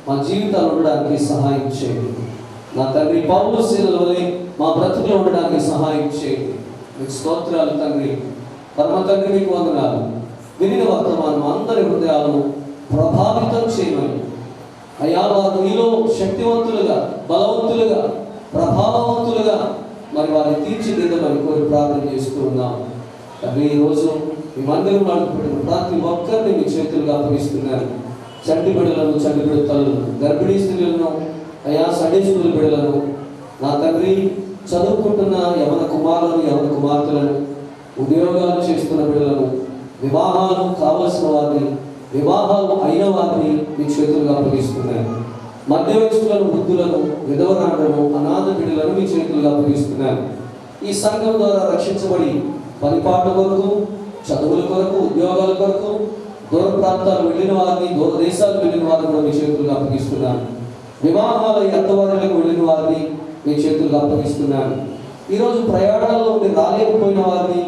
మా జీవితాలు ఉండడానికి సహాయం చేయండి. నా తండ్రి పౌలు శీలల వలె మా బ్రతుకులు ఉండడానికి సహాయం చేయండి. మీకు స్తోత్రాలు తండ్రి. పరమ తండ్రి మీకు వందనాలు. వినిన వర్తమానం అందరి హృదయాలను ప్రభావితం చేయమని అయ్యా, వారు మీలో శక్తివంతులుగా, బలవంతులుగా, ప్రభావవంతులుగా మరి వారిని తీర్చిదిద్దమని కోరి ప్రార్థన చేస్తూ ఉన్నాం తండ్రి. ఈరోజు మీ మందిరం నడుపుతున్న ప్రతి ఒక్కరిని మీ చేతులుగా అప్పగిస్తున్నారు. చంటి బిడ్డలను, చంటి బిడ్డలను, గర్భిణీ స్త్రీలను, అయ్యా సండే స్కూల్ బిడ్డలను, నా తండ్రి చదువుకుంటున్న యవన కుమారులను, యవన కుమార్తెలను, ఉద్యోగాలు చేస్తున్న బిడ్డలను, వివాహాలు కావలసిన వారిని, వివాహాలు అయిన వారిని మీ చేతులుగా అప్పగిస్తున్నారు. మధ్య వయస్కులను, వృద్ధులను, విధవరాండ్లను, అనాథ బిడ్డలను మీ చేతులుగా అప్పగిస్తున్నారు. ఈ సంఘం ద్వారా రక్షించబడి పనిపాట్ల కొరకు, చదువుల కొరకు, ఉద్యోగాల కొరకు దూర ప్రాంతాలు వెళ్ళిన వారిని, దూర దేశాలు వెళ్ళిన వారిని కూడా మీ చేతులుగా అప్పగిస్తున్నాను. వివాహాల అత్తవారులకు వెళ్ళిన వారిని మీ చేతులుగా అప్పగిస్తున్నాను. ఈరోజు ప్రయాణాల్లో ఉండి రాలేకపోయిన వారిని,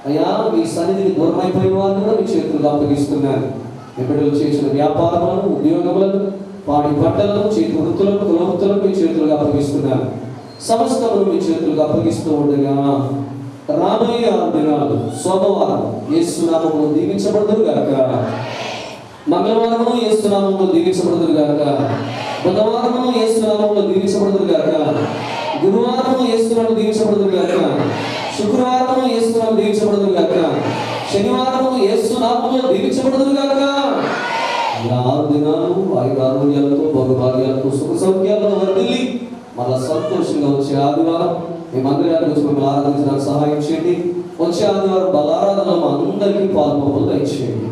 అయ్యా మీ సన్నిధిని దూరమైపోయిన వారిని కూడా మీ చేతులుగా అప్పగిస్తున్నాను. ఎప్పటిలో చేసిన వ్యాపారములను, ఉద్యోగములను, పాడి పంటలను, చేతి వృత్తులను, కుల వృత్తులను మీ చేతులుగా అప్పగిస్తున్నాను. సమస్తమును మీ చేతులుగా అప్పగిస్తూ ఉండగా రాబోయే 6 దినాలు సోమవారం యేసు నామములో దీవించబడుదురు గాక, మంగళవారము యేసు నామములో దీవించబడుదురు గాక, బుధవారము యేసు నామములో దీవించబడుదురు గాక, గురువారము యేసు నామములో దీవించబడుదురు గాక, శుక్రవారము యేసు నామములో దీవించబడుదురు గాక, శనివారము యేసు నామములో దీవించబడుదురు గాక. 6 దినాలు ఆయురారోగ్యాలతో, బహుభాగ్యాలతో, సుఖ సౌఖ్యాలతో వర్ధిల్లి మళ్ళా సంతోషంగా వచ్చే ఆదివారం మీ మందిరానికి వచ్చి మిమ్మల్ని ఆరాధించడానికి సహాయం చేయండి. వచ్చే ఆదివారం బలారాధనలో మా అందరికీ పాల్గొనలు దయచేయండి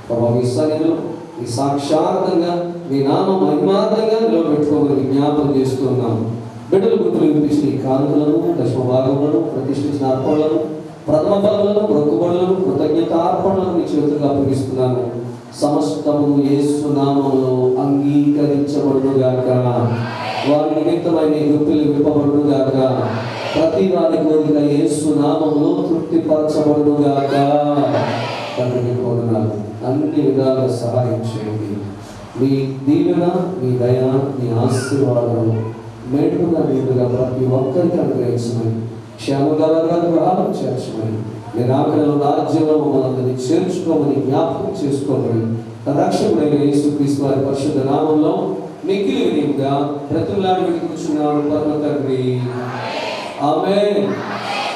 ప్రభావ. మీ సన్నిధిలో మీ సాక్షాత్తంగా మీ నామ మహిమార్థంగా నిలబెట్టుకోమని విజ్ఞాపన చేస్తున్నాం. బిడ్డలు గుర్తులు వినిపించిన ఈ కానుకలను, దశమ భాగములను, ప్రతిష్ఠించిన అర్పణలను, ప్రథమ ఫలములను, మొక్కుబడులను, కృతజ్ఞతార్పణలను మీ చేతులుగా అప్పగిస్తున్నాను. సమస్తము యేసు నామములో అంగీకరించబడునుగాక. వారి నిమిత్తమైన గుప్పిలు విప్పబడునుగాక. ప్రతి వారి కోరిక యేసు నామములో తృప్తిపరచబడునుగాక. తండ్రి కోరునాలు అన్ని విధాలుగా సహాయం చేయండి. మీ దీవెన, మీ దయ, మీ ఆశీర్వాదం మేటుగా నీటుగా ప్రతి ఒక్కరికి అనుగ్రహించమని, క్షేమగలంగా గ్రహాలను చేర్చమని నీ రాకడలో రాజ్యంలో మమ్మల్ని అందరినీ చేర్చుకోమని జ్ఞాపకం చేసుకోమని రక్షకుడైన యేసుక్రీస్తు వారి పరిశుద్ధ నామంలో మిక్కిలి వినయంగా ప్రతిలాడి కూర్చున్నాడు పరమ తండ్రి. ఆమేన్.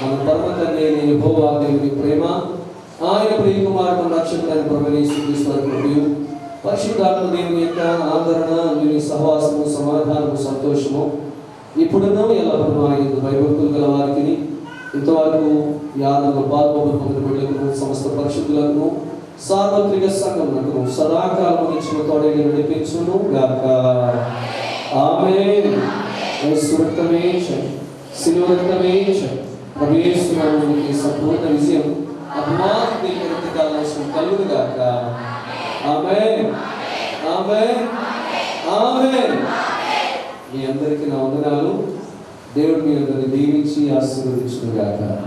మన పరమ తండ్రి అయిన యెహోవా దేవుని ప్రేమ, ఆయన ప్రియకుమారుడు రక్షకుడైన ప్రభువైన యేసుక్రీస్తు వారి కృపయు, పరిశుద్ధాత్మ దేవుని యొక్క ఆదరణ, దేవుని సహవాసము, సమాధానము, సంతోషము ఇప్పుడును ఎల్లప్పుడూ ఆయన భయభక్తులు గల వారికి ఇంతవరకు యాదవ పాల్గొని పొందిన సమస్త పరిశుద్ధులకు సార్వత్రిక సంఘమునకు సదాకాలం ఇచ్చిన తోడేగా నడిపించును గాక. ఆమేన్. యేసు రక్తమే శిలువ రక్తమే ప్రభు యేసు నామములో సంపూర్ణ విజయం అపవాది ప్రతికాలం కలుగును గాక. ఆమేన్. ఆమేన్. ఆమేన్. మీ అందరికీ నా వందనాలు. దేవుడు మీ అందరిని దీవించి ఆశీర్వదించును గాక.